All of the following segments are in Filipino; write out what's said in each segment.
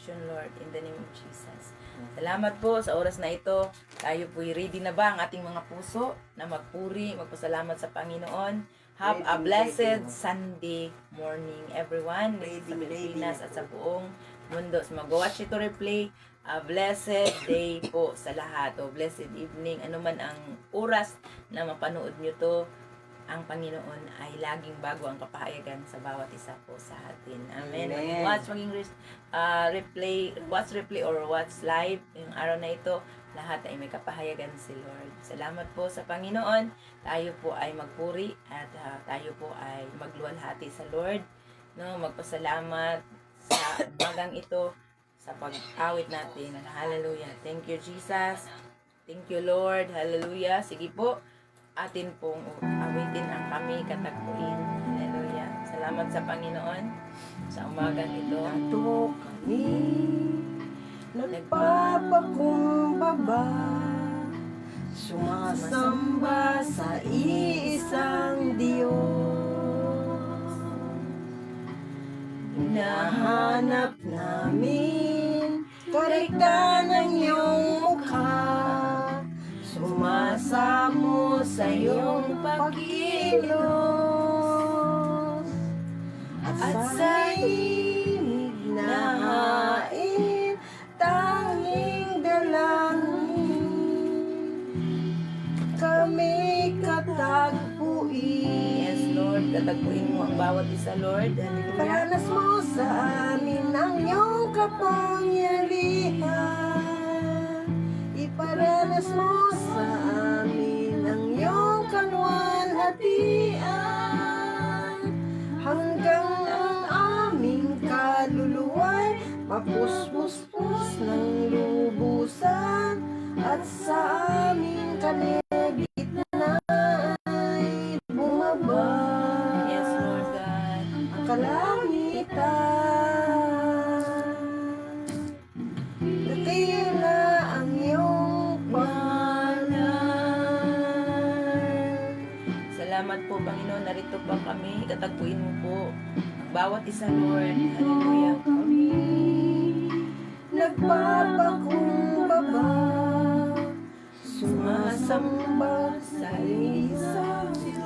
protection, Lord, in the name of Jesus. Salamat po sa oras na ito. Tayo po'y ready na ba ang ating mga puso na magpuri, magpasalamat sa Panginoon. Have a blessed Sunday morning, everyone. Sa Pilipinas at sa buong mundo. So mag-watch ito replay. A blessed day po sa lahat. O blessed evening. Ano man ang oras na mapanood nyo to, ang Panginoon ay laging bago ang kapahayagan sa bawat isa po sa atin. Amen. Amen. Watch replay or watch live yung araw na ito, lahat ay may kapahayagan si Lord. Salamat po sa Panginoon. Tayo po ay magpuri at tayo po ay magluwalhati sa Lord. No, magpasalamat sa umagang ito sa pag-awit natin. Hallelujah. Thank you, Jesus. Thank you, Lord. Hallelujah. Sige po, atin pong awitin ang kami katagpuin. Hallelujah. Salamat sa Panginoon sa umagang ito. Nato kami nagpapakumbaba, sumasamba sa iisang Diyos. Hinahanap namin karikta ng iyong mukha, sumasamo sa iyong pagkilos, at sa himig na hain, tanging dalangin, kami katagpuin. Yes, Lord. Katagpuin mo ang bawat isa, Lord. Hallelujah. Paranas mo sa amin ang iyong kapangyarihan. Iparanas mo sa amin ang iyong kaluwalhatian, hanggang ang aming kaluluwa'y mapuspuspos ng lubusan, at sa aming kaligitnaan ay bumaba Yes, Lord God. ang kalangitan. Dakila ang iyong pangalan. Salamat po, Panginoon. Narito pa kami. Katagpuin mo po ang bawat isa, Lord. Hallelujah. Nagpapakumbaba, sumasamba sa isang Diyos.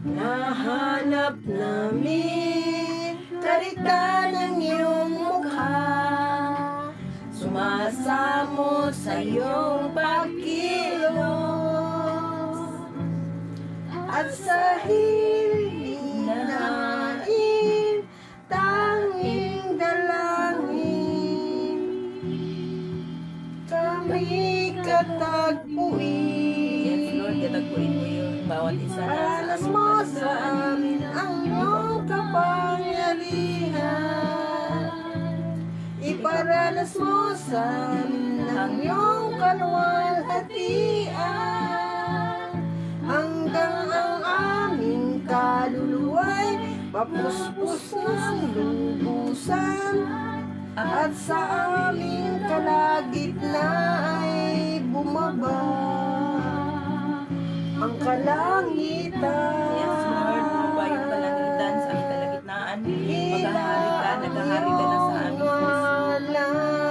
Nahanap namin karikta ng iyong mukha, sumasamo sa iyong pagkilos, at sa hiling nain, tanging dalangin, kami katagpuin. Yes, Lord. Katagpuin mo yun. Bawat isa na Paranas mo sa amin ang iyong kapangyarihan. Iparanas mo sa amin ang iyong kaluwalhatian, hanggang ang aming kaluluwa'y mapuspos ng lubusan, at sa aming kalagitnaan ay bumaba ang kalangitan. Yes, Lord. Bumaba yung kalangitan sa aming kalagitnaan. Maghahari ka. Naghahari ka na sa aming puso.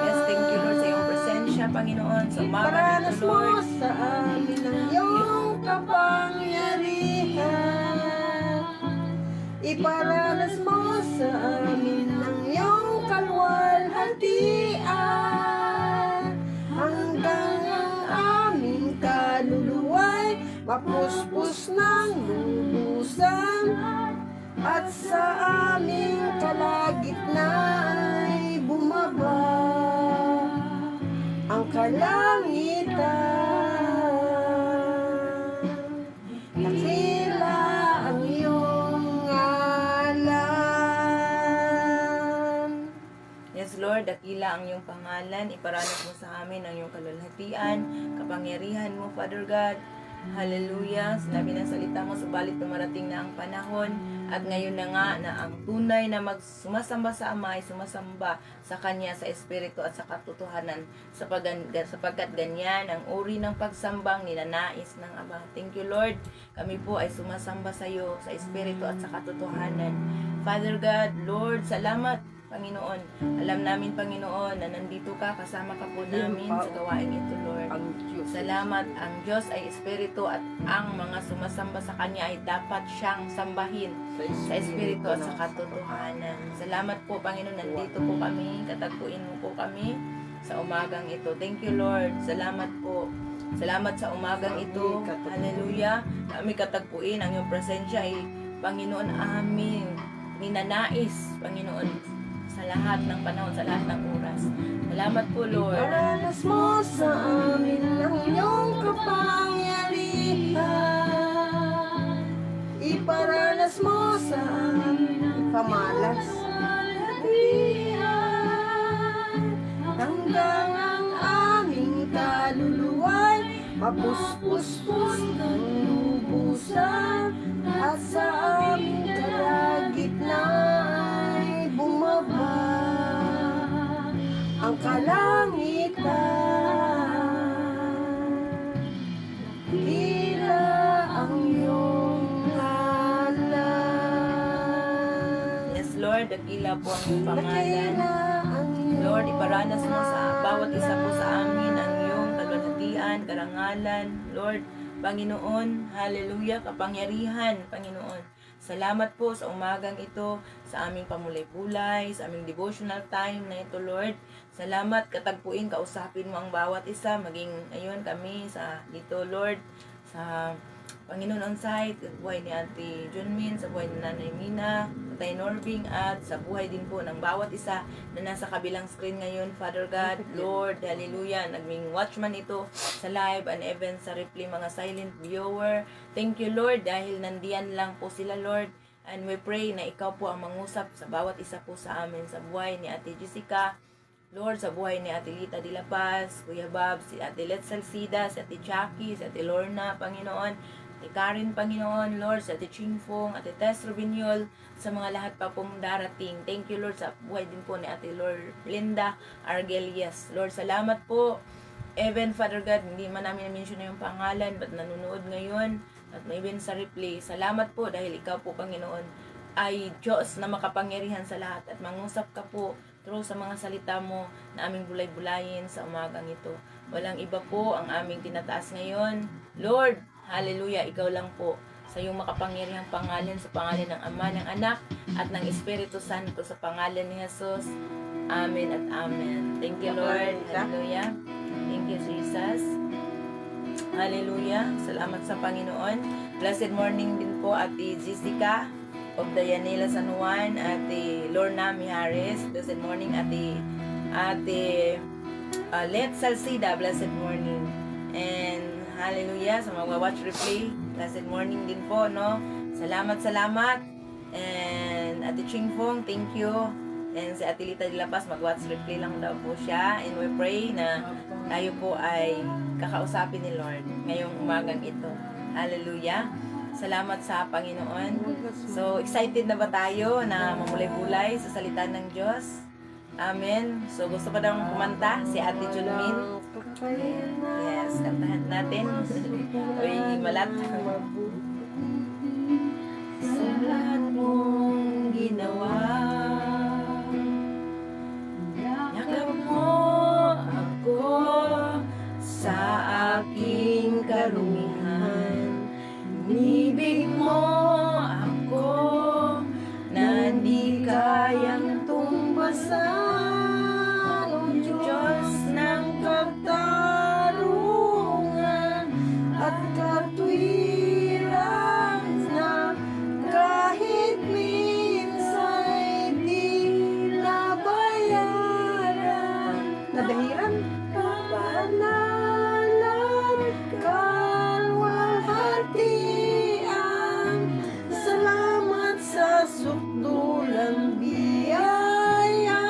Yes, thank you, Lord, sa iyong presensya, Panginoon. Sa umaga Iparanas nito, mo Lord. sa amin ang iyong kapangyarihan. Iparanas mo sa amin ang iyong kaluwalhatian, hanggang ang aming kaluluwa'y mapuspos ng lubusan, at sa aming kalagitnaan ay bumaba ang kalangitan. Dakila ang iyong ngalan. Yes, Lord, dakila ang iyong pangalan. Iparanas mo sa amin ang iyong kalulhatian, kapangyarihan mo, Father God. Hallelujah. Sinabi ng salita mo, subalit dumarating na ang panahon at ngayon na nga na ang tunay na sumasamba sa Ama ay sumasamba sa Kanya sa Espiritu at sa katotohanan sapagkat ganyan ang uri ng pagsambang ninanais ng Ama. Thank you, Lord. Kami po ay sumasamba sa iyo sa Espiritu at sa katotohanan. Father God, Lord, salamat, Panginoon. Alam namin, Panginoon, na nandito ka, kasama ka po namin sa gawain ito, Lord. Ang Diyos. Salamat, ang Diyos ay Espiritu at ang mga sumasamba sa Kanya ay dapat siyang sambahin sa Espiritu at sa katotohanan. Salamat po, Panginoon, nandito po kami, katagpuin mo po kami sa umagang ito. Thank you, Lord. Salamat po. Salamat sa umagang ito. Hallelujah. Kami katagpuin ang iyong presensya ay, Panginoon, amin ninanais, Panginoon, sa lahat ng panahon, sa lahat ng oras. Salamat po, Lord. Iparanas mo sa amin ang iyong kapangyarihan. Iparanas mo sa amin pamalas. Hanggang ang aming kaluluwa'y mapuspos-pus ng lubusan. At sa aming kalagitnaan bumaba ang kalangitan. Tila ang iyong ngalan. Yes, Lord, dakila po ang iyong pangalan. Dakila ang iyong Lord, iparanas mo sa bawat isa po sa amin ang iyong kalwalhatian, karangalan. Lord, Panginoon, hallelujah, kapangyarihan, Panginoon. Salamat po sa umagang ito, sa aming pamulay-pulay, sa aming devotional time na ito, Lord. Salamat, katagpuin, kausapin mo ang bawat isa, maging ngayon kami sa dito, Lord, sa Panginoon on site, sa buhay ni Ate Junmin, sa buhay ni Nanay Mina, Tay Norbing, at sa buhay din po ng bawat isa na nasa kabilang screen ngayon, Father God, Lord, hallelujah, naging watchman ito sa live and even sa replay, mga silent viewer. Thank you, Lord, dahil nandiyan lang po sila, Lord, and we pray na ikaw po ang mangusap sa bawat isa po sa amin, sa buhay ni Ate Jessica, Lord, sa buhay ni Ate Lita de la Paz, Kuya Bob, si Ate Let Salcida, si Ate Jackie, si Ate Lorna, Panginoon, Ate Karen, Panginoon, Lord, si Ate Chingfong, Ate Tess Rubinyol, sa mga lahat pa pong darating. Thank you, Lord, sa buhay din po ni Ate Lord Linda Argelias. Lord, salamat po. Even, Father God, hindi man namin na-mention na yung pangalan, but nanonood ngayon, at even sa replay. Salamat po dahil ikaw po, Panginoon, ay Diyos na makapangyarihan sa lahat at mangusap ka po through sa mga salita mo na aming bulay-bulayin sa umagang ito. Walang iba po ang aming tinataas ngayon. Lord, hallelujah, ikaw lang po sa iyong makapangyarihang pangalan, sa pangalan ng Ama, ng Anak, at ng Espiritu Santo, sa pangalan ni Jesus. Amen at amen. Thank you, Lord. Hallelujah. Thank you, Jesus. Hallelujah. Salamat sa Panginoon. Blessed morning din po, Ate Jessica of Dayanela San Juan, Ate Lorna Mijares. Blessed morning, Ate Let Salcida. Blessed morning. And hallelujah, sa mga watch replay, blessed morning din po, no? Salamat. And Ate Chingfong, thank you. And si Ate Lita de la Paz, mag-watch replay lang daw po siya. And we pray na tayo po ay kakausapin ni Lord ngayong umagang ito. Hallelujah. Salamat sa Panginoon. So, excited na ba tayo na mamulay-bulay sa salita ng Diyos? Amen. So, gusto pa daw kumanta si Ate Julmin. Yes, kantahan natin. Uy, malat. Sa lahat mong ginawa, yakap mo ako sa aking karumihan. Inibig mo ako na di kayang tumbasan. O Diyos ng katarungan at katwiran na kahit minsan di nabayaran. Nadahiran? Kapanalan, kalwalhatian, salamat sa sukdulang biyaya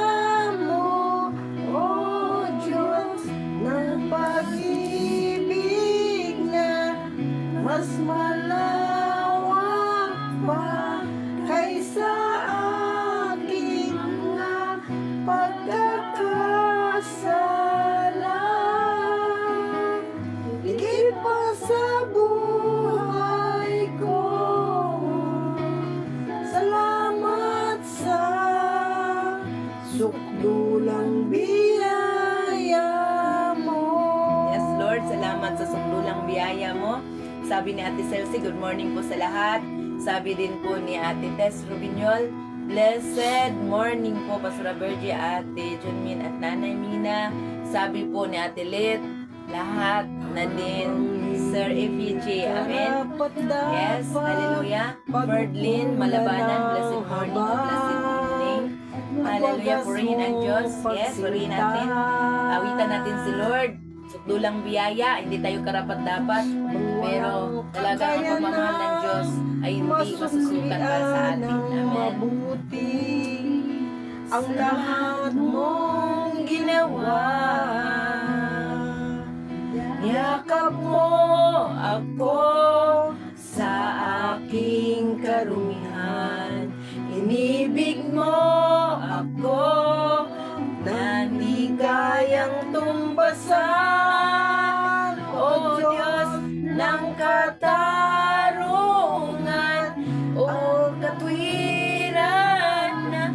sukdulang biyaya mo. Yes, Lord, salamat sa sukdulang biyaya mo. Sabi ni Ate Celsi, good morning po sa lahat. Sabi din po ni Ate Tess Rubinyol, blessed morning po, Pastora Bergie, Ate Junmin at Nanay Mina. Sabi po ni Ate Lit, lahat na din, Sir FJ, amen. Yes, hallelujah. Ferdlin, Malabanan, blessed morning, blessed evening. Hallelujah, purihin ang Diyos. Yes, purihin natin. Awitan natin si Lord. Sukdulang biyaya, hindi tayo karapat-dapat. Pero talaga ang pagmamahal ng Diyos ay hindi masusukat para sa atin. Amen. Ang lahat mong ginawa, yakap mo ako sa aking karumihan. Inibig mo ako na di kayang tumbasan. O Diyos ng katarungan, o katwiran na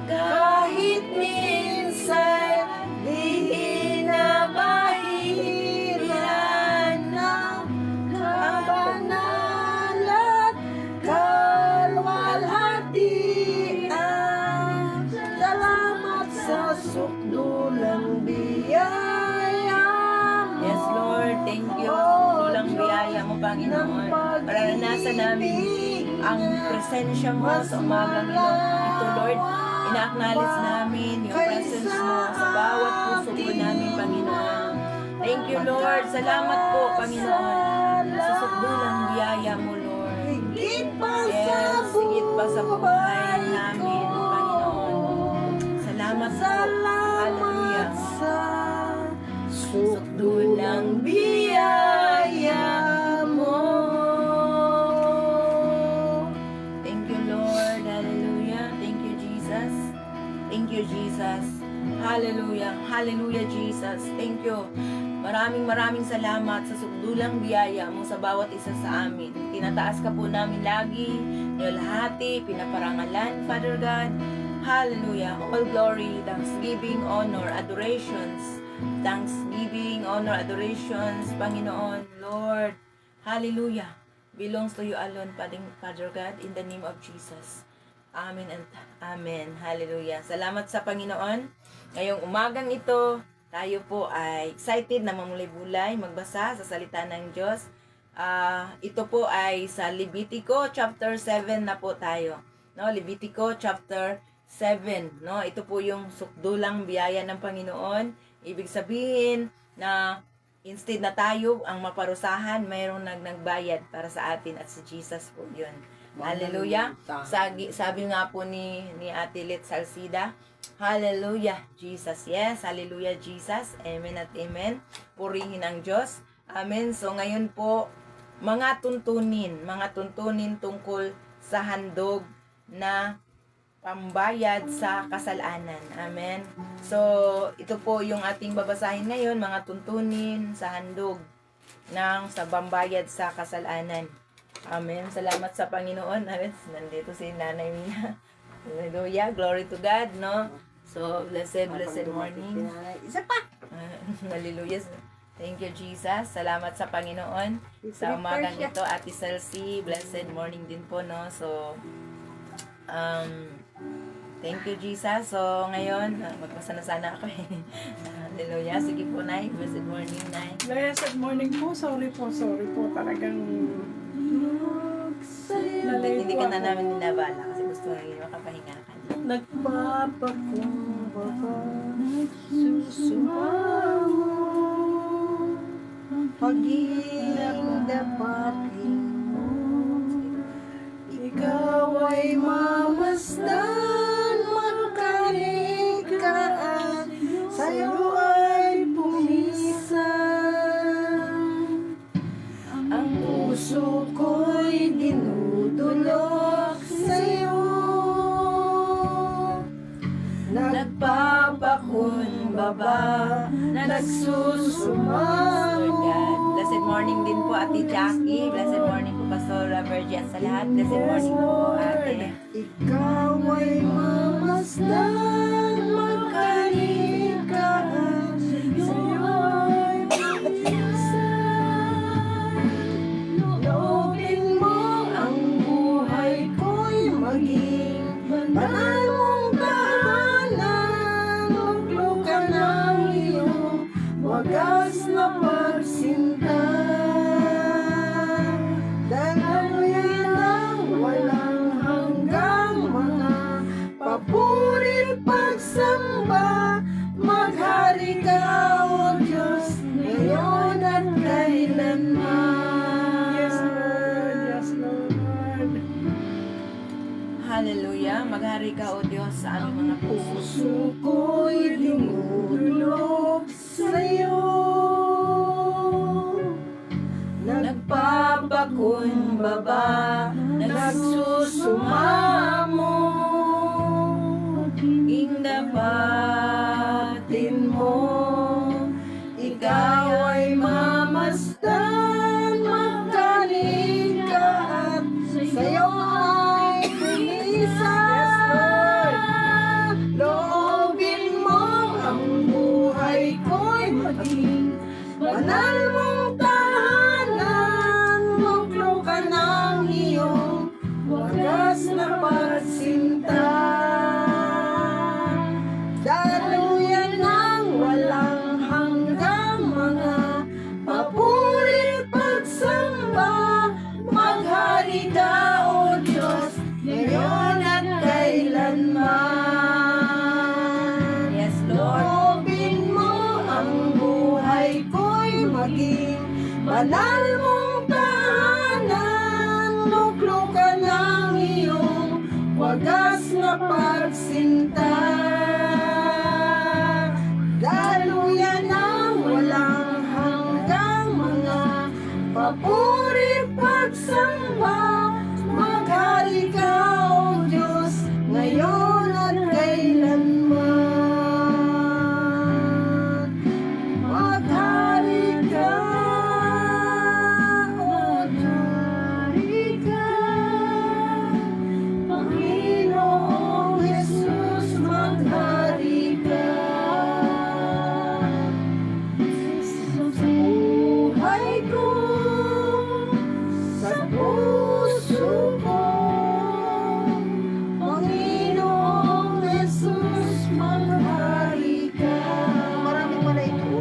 kahit minsan di nabahiran ng kabanalan, kalwalhatian. Salamat sa sukdulang biyaya mo. Yes, Lord. Thank you. Sukdulang biyaya mo, Panginoon. Mararanasan namin ang presensya mo sa umagang ito, Lord. Ina-acknowledge namin yung presence mo sa bawat puso po namin, Panginoon. Thank you, Lord. Salamat po, Panginoon, sa sukdulang biyaya mo, Lord. Higit pa sa Yes, higit pa sa buhay buhay namin, ko. Panginoon. Salamat po. Hallelujah. Sa sukdulang biyaya mo. Thank you, Lord. Hallelujah. Thank you, Jesus. Thank you, Jesus. Hallelujah. Hallelujah, Jesus. Thank you. Maraming salamat sa sukdulang biyaya mo sa bawat isa sa amin. Tinataas ka po namin lagi, nilahati, pinaparangalan, Father God. Hallelujah. All glory, thanksgiving, honor, adorations. Thanksgiving, honor, adorations, Panginoon, Lord. Hallelujah. Belongs to you alone, Father God, in the name of Jesus. Amen and amen. Hallelujah. Salamat sa Panginoon. Ngayong umagang ito, tayo po ay excited na mamulay-bulay, magbasa sa salita ng Diyos. Ito po ay sa Levitico chapter 7 na po tayo. No, Levitico chapter 7, no? Ito po yung sukdulang biyaya ng Panginoon. Ibig sabihin na instead na tayo ang maparusahan, mayroong nagbayad para sa atin at si Jesus po 'yun. Hallelujah. Sabi nga po ni Ate Lit Salcida, hallelujah, Jesus. Yes, hallelujah, Jesus. Amen at amen. Purihin ang Diyos. Amen. So ngayon po, mga tuntunin tungkol sa handog na pambayad sa kasalanan. Amen. So, ito po yung ating babasahin ngayon, mga tuntunin sa handog sa pambayad sa kasalanan. Amen. Salamat sa Panginoon. Amen. Nandito si Nanay Mina. Hallelujah. Glory to God, no? So, blessed morning. Isa pa. Hallelujah. Thank you, Jesus. Salamat sa Panginoon. Sa umagang ito, Ate Celsi, blessed morning din po, no? So, thank you, Jesus. So, ngayon, magbasa na sana ako eh. Hallelujah. Sige po, Nay. Blessed morning, Nay. Blessed morning po. Sorry po. Talagang Hindi ka na namin ninabala kasi gusto namin makapahinga ka na. Nagpapakumbaba, nagsusumango, pag-ilang dapatin mo. Ikaw ay mamasdan, makalikaan, sa'yo ay pumisan. Ang puso ko'y dinudulok sa'yo, nagpapakumbaba, nagsusumango. Blessed morning din po, Ate Jackie. Blessed morning po, Pastora Virgie at sa lahat. Blessed morning po, Ate. Ikaw ay mamasdan, banal mong tahanan, maglok ka ng iyong wagas na pagsinta. Daluyan ng walang hanggang mga papurit pagsamba, maghari ka, O Diyos, ngayon at kailanman. Yes, Lord. Yes, Lord. Hallelujah. Maghari ka, O Diyos, sa aming mga puso. Puso ko'y dumudulog sa'yo, nagpapakumbaba, nagsusumamo, dapatin mo, ikaw ay mamasdan, magkaling ka at sa'yo ay tulisan. Loobin mo ang buhay ko'y maging banal mong tahanan, maglok ka ng iyong wagas na pagsinta. Daluyan ng walang hanggang mga papurit pagsamba, maghari ka, O Diyos, ngayon at kailanman. Yes, Lord. Loobin mo ang buhay ko'y maging banal mong tahanan, maglok ka ng iyong wagas na pagsinta. Daluyan ng walang hanggang mga papurit pagsamba, maghari ka, O Diyos, ngayon at kailanman. Maghari ka, O Diyos, Panginoong Jesus, maghari ka. Buhay ko, sa puso ko, Panginoong Jesus, maghari ka. Marami pa na ito.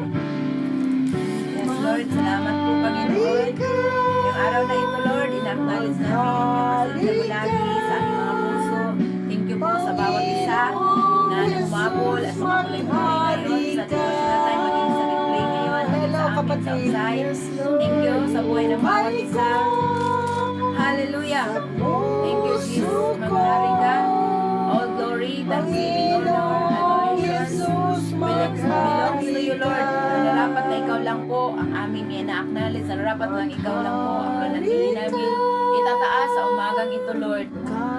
Yes, Lord. Salamat po, Panginoon. Yung araw na ito, Lord, ina-acknowledge namin yung pasensya mo lagi sa aming mga puso. Thank you po sa bawat isa na nagmabol at makulay-kulay ngayon sa devotion na tayo maging sa replay ngayon at sa amin sa usay. Thank you sa buhay ng bawat isa. Hallelujah. Thank you, Jesus. Maghari ka. All glory, thanksgiving, honor, adoration belongs to you, Lord. Nararapat na ikaw lang po ang aming ina-acknowledge. Nararapat lang ikaw lang po ang nanatili namin itataas sa umagang ito, Lord.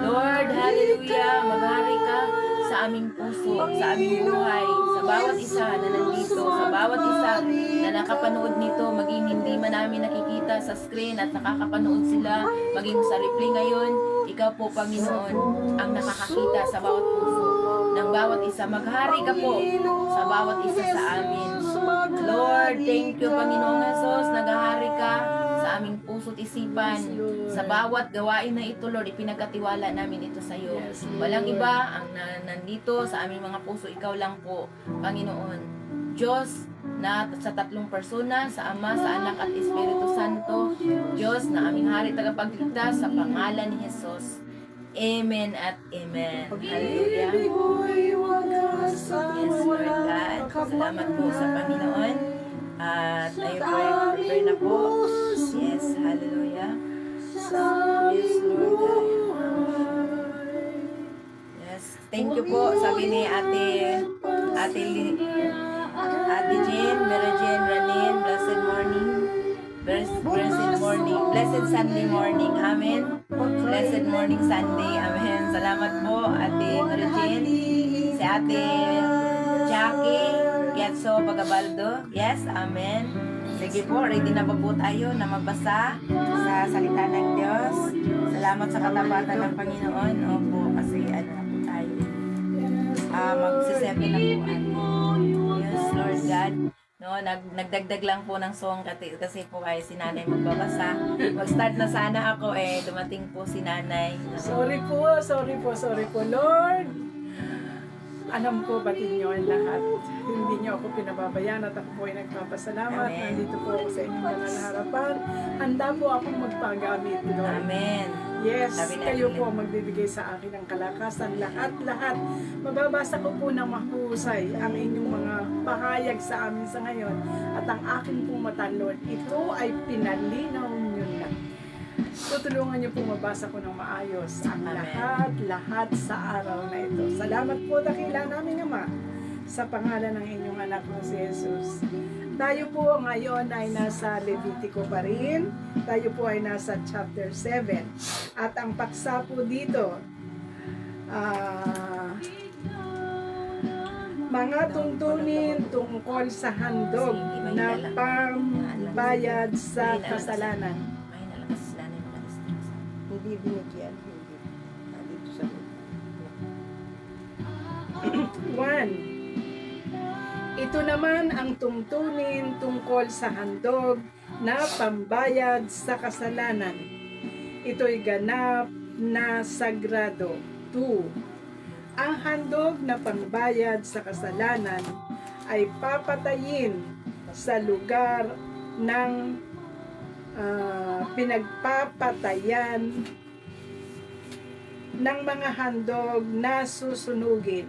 Lord, hallelujah. Maghari ka sa aming puso, sa aming buhay, sa bawat isa na nandito, sa bawat isa na nakapanood nito, maging hindi man namin nakikita sa screen at nakakapanood sila, maging sa replay ngayon, ikaw po, Panginoon, ang nakakakita sa bawat puso ng bawat isa. Maghari ka po sa bawat isa sa amin. Lord, thank you, Panginoong Jesus, naghahari ka sa aming puso't isipan. Sa bawat gawain na ito, Lord, ipinagkatiwala namin ito sa iyo. Walang iba ang nandito sa aming mga puso, ikaw lang po, Panginoon. Diyos na sa tatlong persona, sa Ama, sa Anak at Espiritu Santo. Diyos na aming hari tagapagligtas sa pangalan ni Jesus. Amen at amen. Hallelujah. Yes, Lord God. Salamat po sa Panginoon. At tayo po ay prepare na po. Yes, hallelujah. Yes, Lord God. Yes, thank you po. Sabi ni Ate Jean, Mary Jean, Ranin, blessed morning. Blessed morning. Blessed Sunday morning. Amen. Blessed morning Sunday. Amen. Salamat po, Ate Mary Jean. Si Ate Jackie Getso Bagabaldo. Yes, amen. Sige po, ready na ba po tayo na magbasa sa salita ng Diyos? Salamat sa katapatan ng Panginoon. Opo, kasi ano na po tayo. Magsiseven na po. Yes, Lord God. No, nagdagdag lang po ng song kasi po ay si nanay magbabasa. Mag-start na sana ako dumating po si nanay. Sorry po, Lord. Alam ko batid niyo ang lahat. Hindi niyo ako pinababayaan at ako po ay nagpapasalamat. Amen. Nandito po ako sa inyong banal na harapan. Handa po akong magpagamit, Lord. Amen. Yes, Sabi na kayo rin. po ang magbibigay sa akin ng kalakasan. Lahat. Mababasa ko po ng mahusay ang inyong mga pahayag sa amin sa ngayon. At ang aking pong mata, Lord, ito ay pinalinaw niyo na. Tutulungan niyo po mabasa ko ng maayos ang Amen. lahat sa araw na ito. Salamat po dakila namin, Ama, sa pangalan ng inyong anak na si Jesus. Tayo po ngayon ay nasa Levitico pa rin. Tayo po ay nasa chapter 7. At ang paksa po dito, mga tuntunin tungkol sa handog na pambayad sa kasalanan. Ay, nalakas si nanay makalis. Hindi binigyan. Hindi. Dito sa 1. Ito naman ang tungtunin tungkol sa handog na pambayad sa kasalanan. Ito'y ganap na sagrado. 2. Ang handog na pambayad sa kasalanan ay papatayin sa lugar ng pinagpapatayan ng mga handog na susunugin.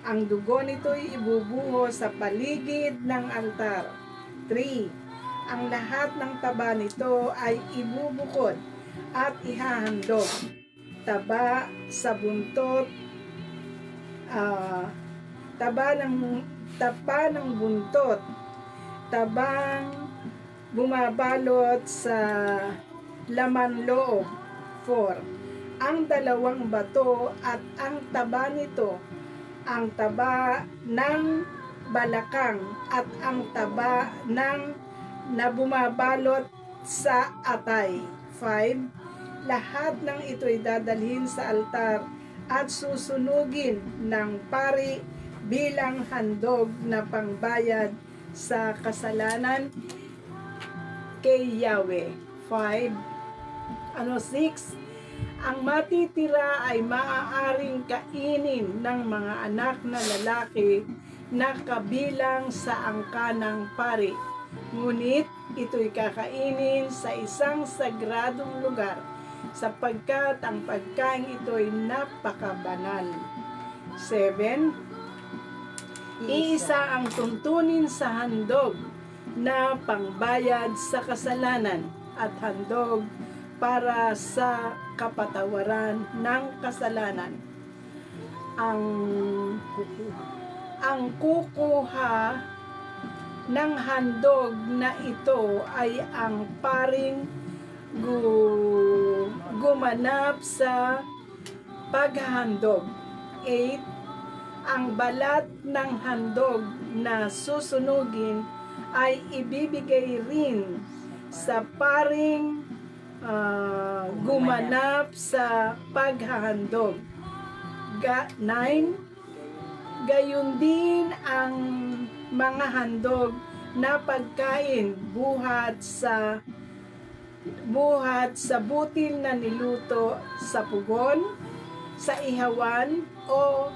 Ang dugo nito'y ibubuho sa paligid ng altar. 3. Ang lahat ng taba nito ay ibubukod at ihahandog. Taba sa buntot, taba ng buntot, tabang bumabalot sa laman loob. 4. Ang dalawang bato at ang taba nito, ang taba ng balakang at ang taba ng na bumabalot sa atay. 5. Lahat ng ito'y dadalhin sa altar at susunugin ng pari bilang handog na pangbayad sa kasalanan kay Yahweh. 6. Ang matitira ay maaaring kainin ng mga anak na lalaki na kabilang sa angkanang pari. Ngunit ito'y kakainin sa isang sagradong lugar sapagkat ang pagkain ito'y napakabanal. 7. Iisa ang tuntunin sa handog na pangbayad sa kasalanan at handog para sa kapatawaran ng kasalanan. Ang kukuha ng handog na ito ay ang paring gumanap sa paghahandog. 8. Ang balat ng handog na susunugin ay ibibigay rin sa paring gumanap sa paghahandog. 9. Gayon din ang mga handog na pagkain buhat sa butil na niluto sa pugon, sa ihawan o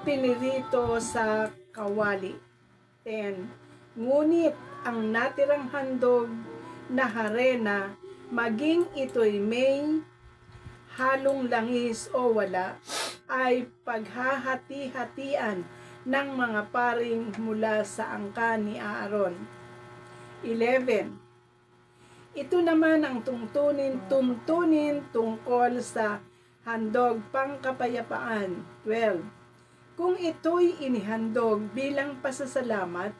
pinirito sa kawali. 10. Ngunit ang natirang handog na harena, maging ito'y may halong langis o wala, ay paghahati-hatian ng mga paring mula sa angkan ni Aaron. 11. Ito naman ang tuntunin tungkol sa handog pangkapayapaan. 12. Kung ito'y inihandog bilang pasasalamat,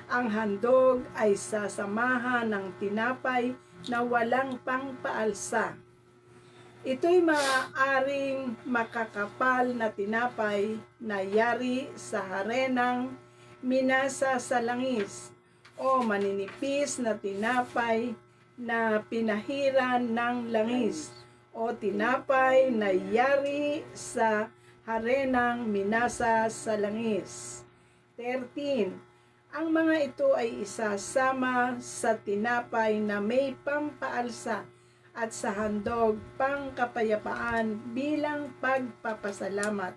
ang handog ay sasamahan ng tinapay na walang pangpaalsa. Ito'y maaaring makakapal na tinapay na yari sa harenang minasa sa langis o maninipis na tinapay na pinahiran ng langis o tinapay na yari sa harenang minasa sa langis. 13. Ang mga ito ay isasama sa tinapay na may pampaalsa at sa handog pangkapayapaan bilang pagpapasalamat.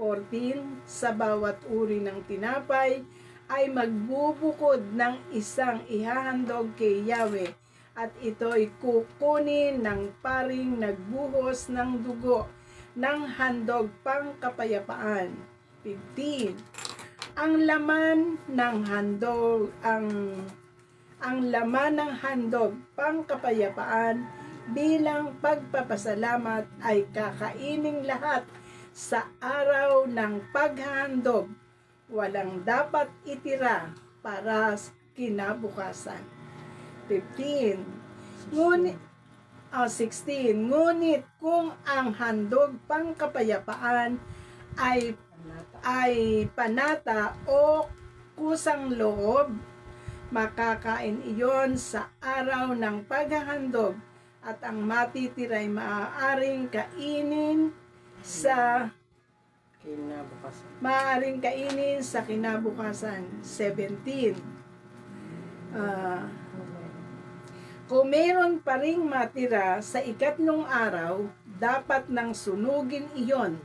14. Sa bawat uri ng tinapay ay magbubukod ng isang ihahandog kay Yahweh at ito'y kukunin ng paring nagbuhos ng dugo ng handog pangkapayapaan. 15. Ang laman ng handog pangkapayapaan bilang pagpapasalamat ay kakainin lahat sa araw ng paghahandog. Walang dapat itira para kinabukasan. 15. Ngunit 16. Ngunit kung ang handog pangkapayapaan ay panata o kusang loob, makakain iyon sa araw ng paghahandog at ang matitira ay maaaring kainin sa kinabukasan. 17. Kung meron pa ring matira sa ikatlong araw, dapat nang sunugin iyon.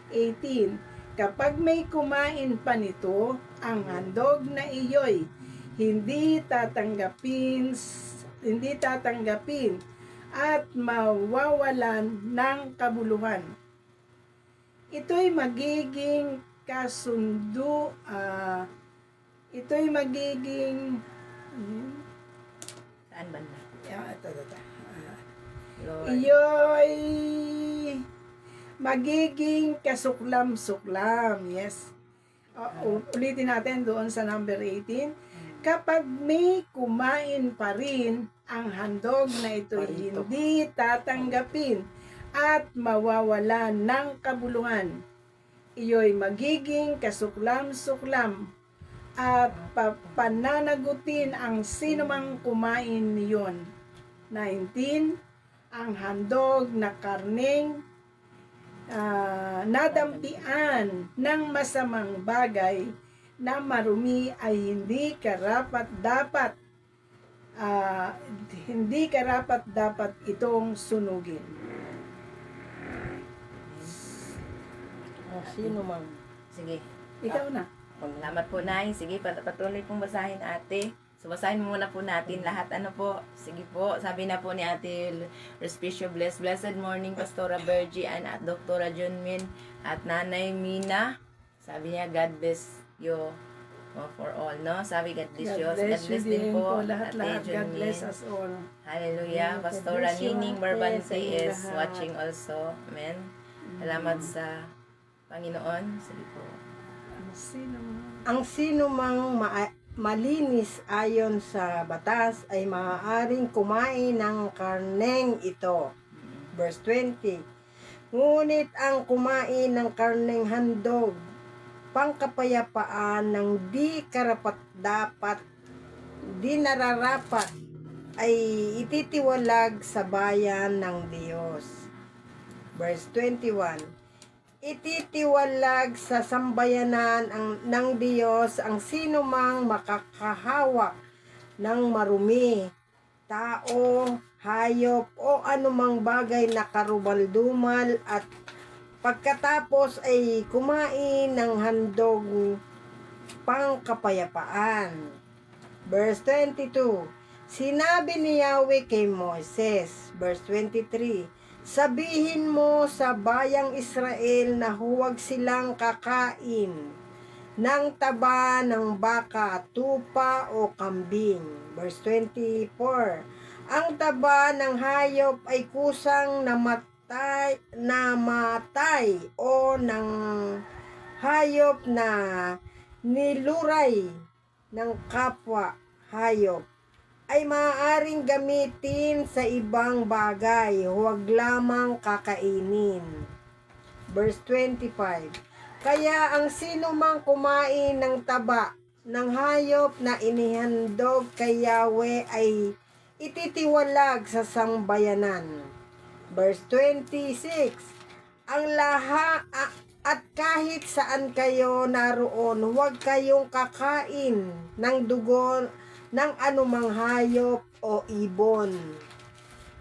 18. Kapag may kumain pa nito, ang handog na iyo'y hindi tatanggapin at mawawalan ng kabuluhan. Ito'y magiging Saan banda? Lord. Iyo'y magiging kasuklam-suklam. Yes. Ulitin natin doon sa number 18. Kapag may kumain pa rin, ang handog na ito hindi tatanggapin at mawawala ng kabuluhan. Iyo'y magiging kasuklam-suklam at pananagutin ang sinumang kumain niyon. 19. Ang handog na karneng nadampian ng masamang bagay na marumi ay hindi karapat dapat itong sunugin. Sino man? Sige. Ikaw na. Salamat po, Nay. Sige, patuloy pong basahin, ate. So, basahin muna po natin lahat. Ano po? Sige po. Sabi na po ni Ate Respicio Bless. Blessed morning, Pastora Bergie and at Doktora Junmin at Nanay Mina. Sabi niya, God bless you for all, no? Sabi, God bless you. God bless din po. Lahat-lahat. God bless us all. Hallelujah. God Pastora bless you, Nining ate, Barbante sa inyong is lahat. watching also. Amen. Salamat sa Panginoon. Sige po. Ang sino mang malinis ayon sa batas ay maaaring kumain ng karneng ito. Verse 20. Ngunit ang kumain ng karneng handog, pangkapayapaan ng di nararapat, ay ititiwalag sa bayan ng Diyos. Verse 21. Ititiwalag sa sambayanan ng Diyos ang sino mang makakahawak ng marumi, tao, hayop o anumang bagay na karumal-dumal at pagkatapos ay kumain ng handog pangkapayapaan. Verse 22. Sinabi ni Yahweh kay Moses, verse 23, sabihin mo sa bayang Israel na huwag silang kakain ng taba ng baka, tupa o kambing. Verse 24. Ang taba ng hayop ay kusang namatay o ng hayop na niluray ng kapwa hayop ay maaaring gamitin sa ibang bagay, huwag lamang kakainin. Verse 25. Kaya ang sino mang kumain ng taba ng hayop na inihandog kay Yahweh ay ititiwalag sa sambayanan. Verse 26. At kahit saan kayo naroon, huwag kayong kakain ng dugo ng anumang hayop o ibon.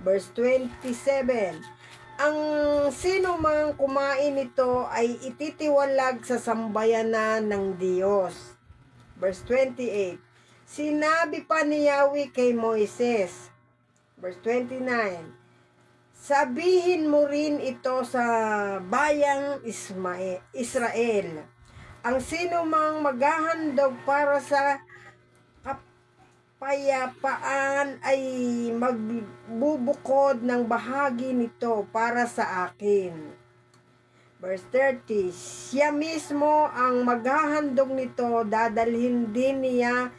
Verse 27. Ang sino mang kumain nito ay ititiwalag sa sambayanan ng Diyos. Verse 28. Sinabi pa ni Yahweh kay Moises. Verse 29. Sabihin mo rin ito sa bayang Israel. Ang sino mang maghahandog para sa kapayapaan ay magbubukod ng bahagi nito para sa akin. Verse 30. Siya mismo ang maghahandog nito, dadalhin din niya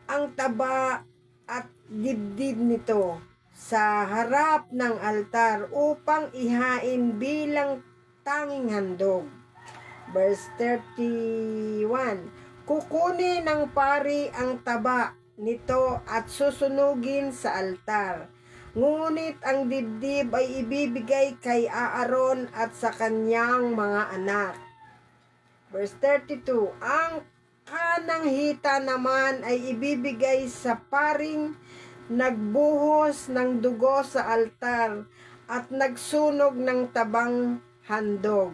ang taba at dibdib nito sa harap ng altar upang ihain bilang tanging handog. Verse 31. Kukunin ng pari ang taba nito at susunugin sa altar. Ngunit ang dibdib ay ibibigay kay Aaron at sa kanyang mga anak. Verse 32. Ang kanang hita naman ay ibibigay sa paring nagbuhos ng dugo sa altar at nagsunog ng tabang handog.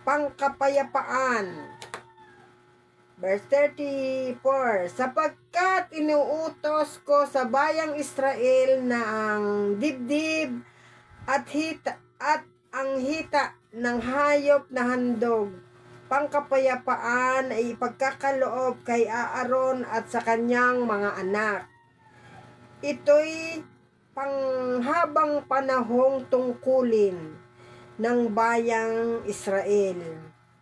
Pangkapayapaan. Verse 34. Sapagkat inuutos ko sa bayang Israel na ang dibdib at ang hita ng hayop na handog pangkapayapaan ay ipagkakaloob kay Aaron at sa kanyang mga anak. Ito'y panghabang panahong tungkulin ng bayang Israel.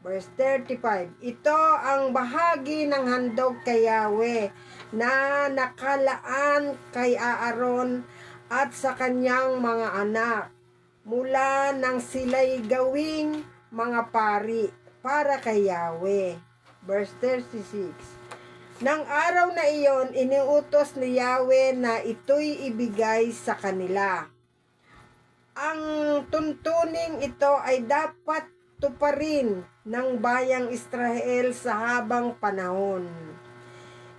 Verse 35. Ito ang bahagi ng handog kay Yahweh na nakalaan kay Aaron at sa kanyang mga anak mula nang sila'y gawing mga pari para kay Yahweh. Verse 36. Nang araw na iyon, iniutos ni Yahweh na ito'y ibigay sa kanila. Ang tuntuning ito ay dapat tuparin ng bayang Israel sa habang panahon.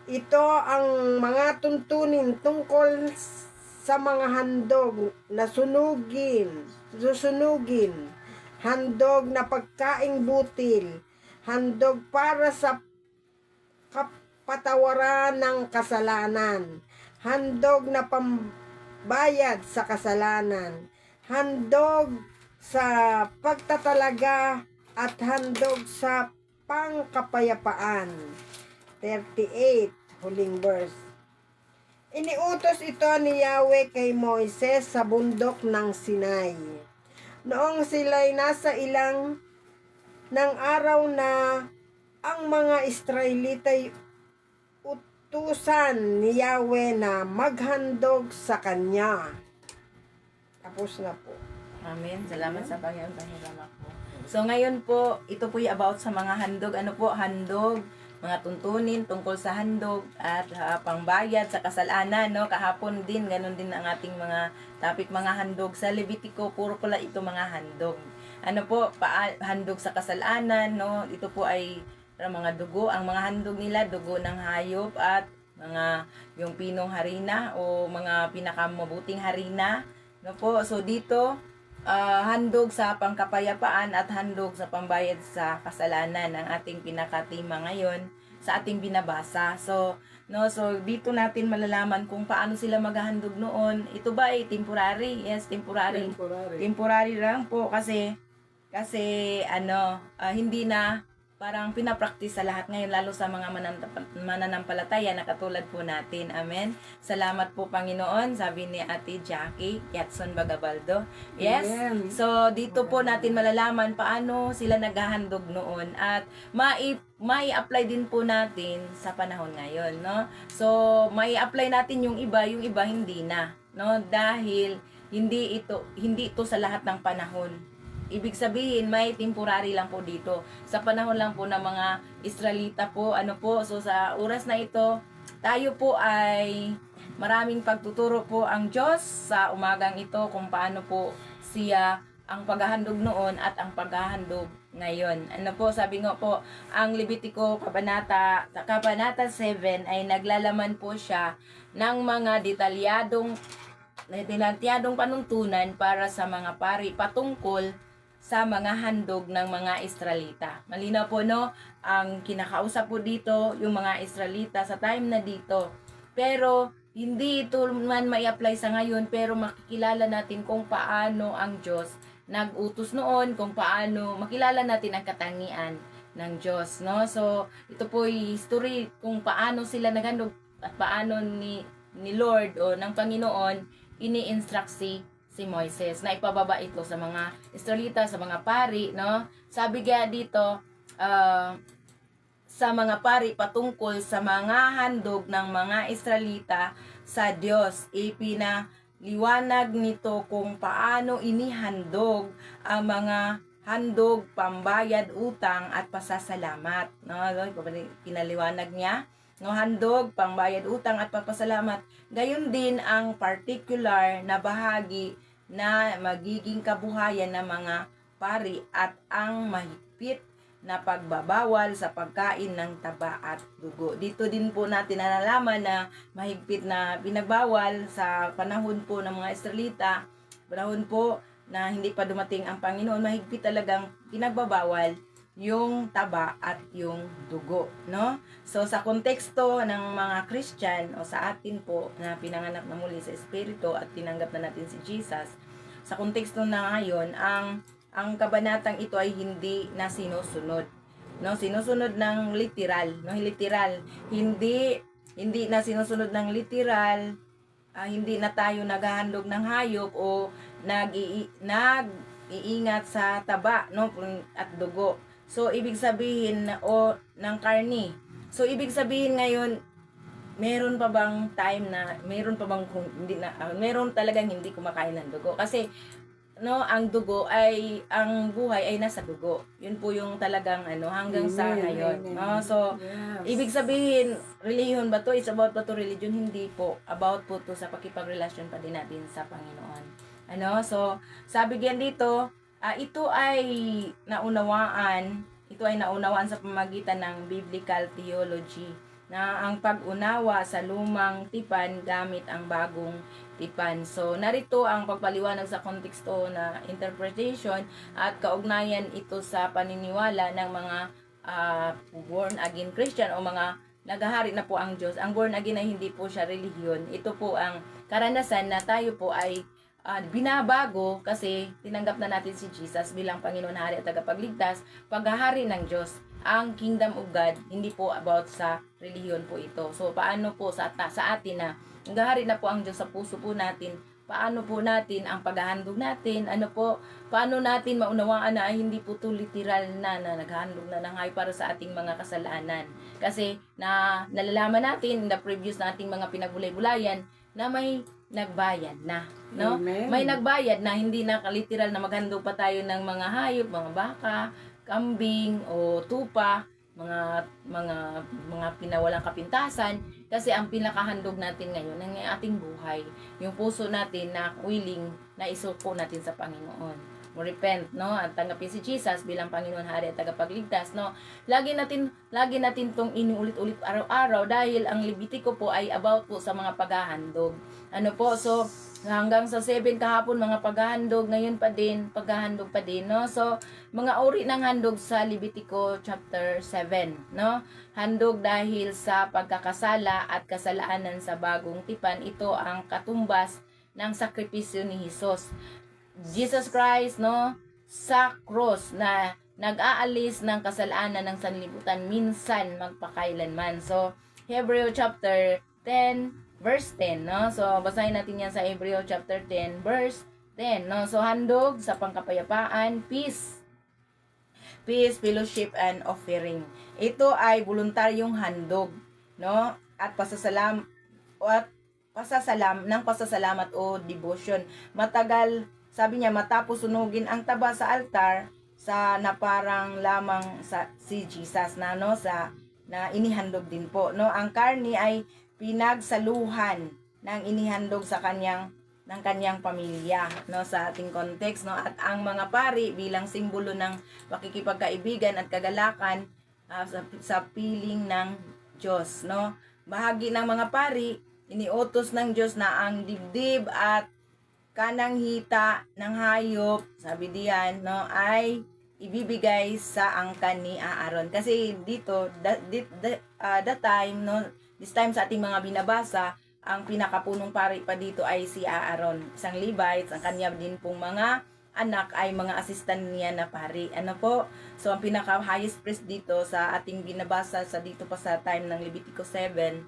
Ito ang mga tuntunin tungkol sa mga handog na susunugin, handog na pagkaing butil, handog para sa kapatawaran ng kasalanan, handog na pambayad sa kasalanan, handog sa pagtatalaga at handog sa pangkapayapaan. 38, huling verse. Iniutos ito ni Yahweh kay Moises sa bundok ng Sinai. Noong sila'y nasa ilang ng araw na ang mga Israelita'y utusan ni Yahweh na maghandog sa kanya. Tapos na po. Amen. Salamat sa Panginoon. Salamat po. So ngayon po, ito po yung about sa mga handog. Ano po? Handog, mga tuntunin tungkol sa handog at pangbayad sa kasalanan, no? Kahapon din, ganun din ang ating mga topic, mga handog. Sa Levitico, puro pala ito mga handog. Ano po? Handog sa kasalanan, no? Ito po ay mga dugo. Ang mga handog nila, dugo ng hayop at mga yung pinong harina o mga pinakamabuting harina. No po? So dito, handog sa pangkapayapaan at handog sa pambayad sa kasalanan ang ating pinakatema ngayon sa ating binabasa. So dito natin malalaman kung paano sila maghahandog noon. Ito ba ay temporary? Yes, temporary. Temporary lang po kasi hindi na parang pinapractice sa lahat ngayon, lalo sa mga mananampalataya na katulad po natin. Amen. Salamat po, Panginoon. Sabi ni Ate Jackie Yatson Bagabaldo. Yes. Amen. So, dito po natin malalaman paano sila naghahandog noon at mai-apply din po natin sa panahon ngayon, no? So, mai-apply natin yung iba hindi na, no? Dahil hindi ito sa lahat ng panahon. Ibig sabihin, may temporary lang po dito. Sa panahon lang po ng mga Israelita po, so sa oras na ito, tayo po ay maraming pagtuturo po ang Diyos sa umagang ito kung paano po siya ang paghahandog noon at ang paghahandog ngayon. Ano po, sabi nga po, ang Levitico Kabanata 7 ay naglalaman po siya ng mga detalyadong panuntunan para sa mga pari patungkol sa mga handog ng mga Israelita. Malinaw po, no? Ang kinakausap po dito, yung mga Israelita sa time na dito. Pero, hindi ito man may apply sa ngayon, pero makikilala natin kung paano ang Diyos nag-utos noon, kung paano makilala natin ang katangian ng Diyos, no? So, ito po yung history kung paano sila naghandog at paano ni Lord o ng Panginoon ini-instruct si Moises na ipababa ito sa mga Israelita, sa mga pari, no? Sabi kaya dito, sa mga pari patungkol sa mga handog ng mga Israelita sa Diyos. Ipinaliwanag nito kung paano inihandog ang mga handog, pambayad, utang at pasasalamat. No, pinaliwanag niya, no, handog, pambayad, utang at papasalamat. Gayon din ang particular na bahagi na magiging kabuhayan ng mga pari at ang mahigpit na pagbabawal sa pagkain ng taba at dugo. Dito din po natin nalalaman na mahigpit na pinagbawal sa panahon po ng mga Israelita, panahon po na hindi pa dumating ang Panginoon, mahigpit talagang pinagbabawal yung taba at yung dugo, no? So sa konteksto ng mga Christian o sa atin po na pinanganak na muli sa Espiritu at tinanggap na natin si Jesus, sa konteksto na ngayon, ang kabanatang ito ay hindi na sinusunod, no? Sinusunod ng literal, no? Literal, hindi na sinusunod ng literal, hindi na tayo naghahandog ng hayop o nag-iingat sa taba, no, at dugo. So ibig sabihin ng karni. So ibig sabihin ngayon, meron pa bang time na meron talagang hindi kumakain ng dugo, kasi no, ang dugo ay ang buhay ay nasa dugo. Yun po yung talagang hanggang sa ngayon. No? So Yes. ibig sabihin, religion ba to? It's about ba to religion? Hindi po. About po to sa pakipagrelasyon pa din natin sa Panginoon. So sabi diyan dito, ito ay naunawaan sa pamamagitan ng biblical theology, na ang pag-unawa sa lumang tipan gamit ang bagong tipan. So, narito ang pagpaliwanag sa konteksto na interpretation at kaugnayan ito sa paniniwala ng mga born again Christian o mga naghahari na po ang Diyos. Ang born again ay hindi po siya relihiyon. Ito po ang karanasan na tayo po ay binabago kasi tinanggap na natin si Jesus bilang Panginoon, Hari at Tagapagligtas. Paghahari ng Diyos, ang Kingdom of God, hindi po about sa relihiyon po ito. So, paano po sa atin na naghahari na po ang Diyos sa puso po natin, paano po natin ang paghahandog natin, paano natin maunawaan na ay hindi po ito literal na naghahandog na ng hayop para sa ating mga kasalanan. Kasi nalalaman natin in the previous na ating mga pinagbulay-bulayan na may nagbayad na, no? Amen. May nagbayad na, hindi na literal na maghandog pa tayo ng mga hayop, mga baka, kambing o tupa, mga pinawalang kapintasan, kasi ang pinakahandog natin ngayon ng ating buhay, yung puso natin na willing na isuko natin sa Panginoon. Repent, no? At tanggapin si Jesus bilang Panginoon, Hari at Tagapagligtas, no? Lagi natin tong inuulit-ulit araw-araw dahil ang Levitico po ay about po sa mga paghahandog. So hanggang sa 7 kahapon mga paghahandog, ngayon pa din paghahandog pa din, no? So mga uri ng handog sa Levitico chapter 7, no? Handog dahil sa pagkakasala at kasalaanan sa bagong tipan, ito ang katumbas ng sakripisyo ni Jesus Christ, no, sa cross na nag-aalis ng kasalanan ng sanlibutan minsan magpakailanman. So Hebreo chapter 10 verse 10, no? So basahin natin yan sa Hebreo chapter 10 verse 10, no? So handog sa pangkapayapaan, peace, fellowship, and offering. Ito ay voluntaryong handog, no? At pasasalamat o devotion. Sabi niya, matapos sunugin ang taba sa altar na parang lamang si Jesus na inihandog din po, no? Ang karni ay pinagsaluhan ng inihandog sa kanyang ng kanyang pamilya, no, sa ating context, no, at ang mga pari bilang simbolo ng pakikipagkaibigan at kagalakan sa piling ng Diyos, no. Bahagi ng mga pari, iniutos ng Diyos na ang dibdib at kanang hita ng hayop, sabi diyan, no, ay ibibigay sa angkan ni Aaron. Kasi dito, that time, no, this time sa ating mga binabasa, ang pinakapunong pari pa dito ay si Aaron, isang Levite. Ang kanya din pong mga anak ay mga assistant niya na pari. Ano po? So, ang pinaka highest priest dito sa ating binabasa sa dito pa sa time ng Leviticus 7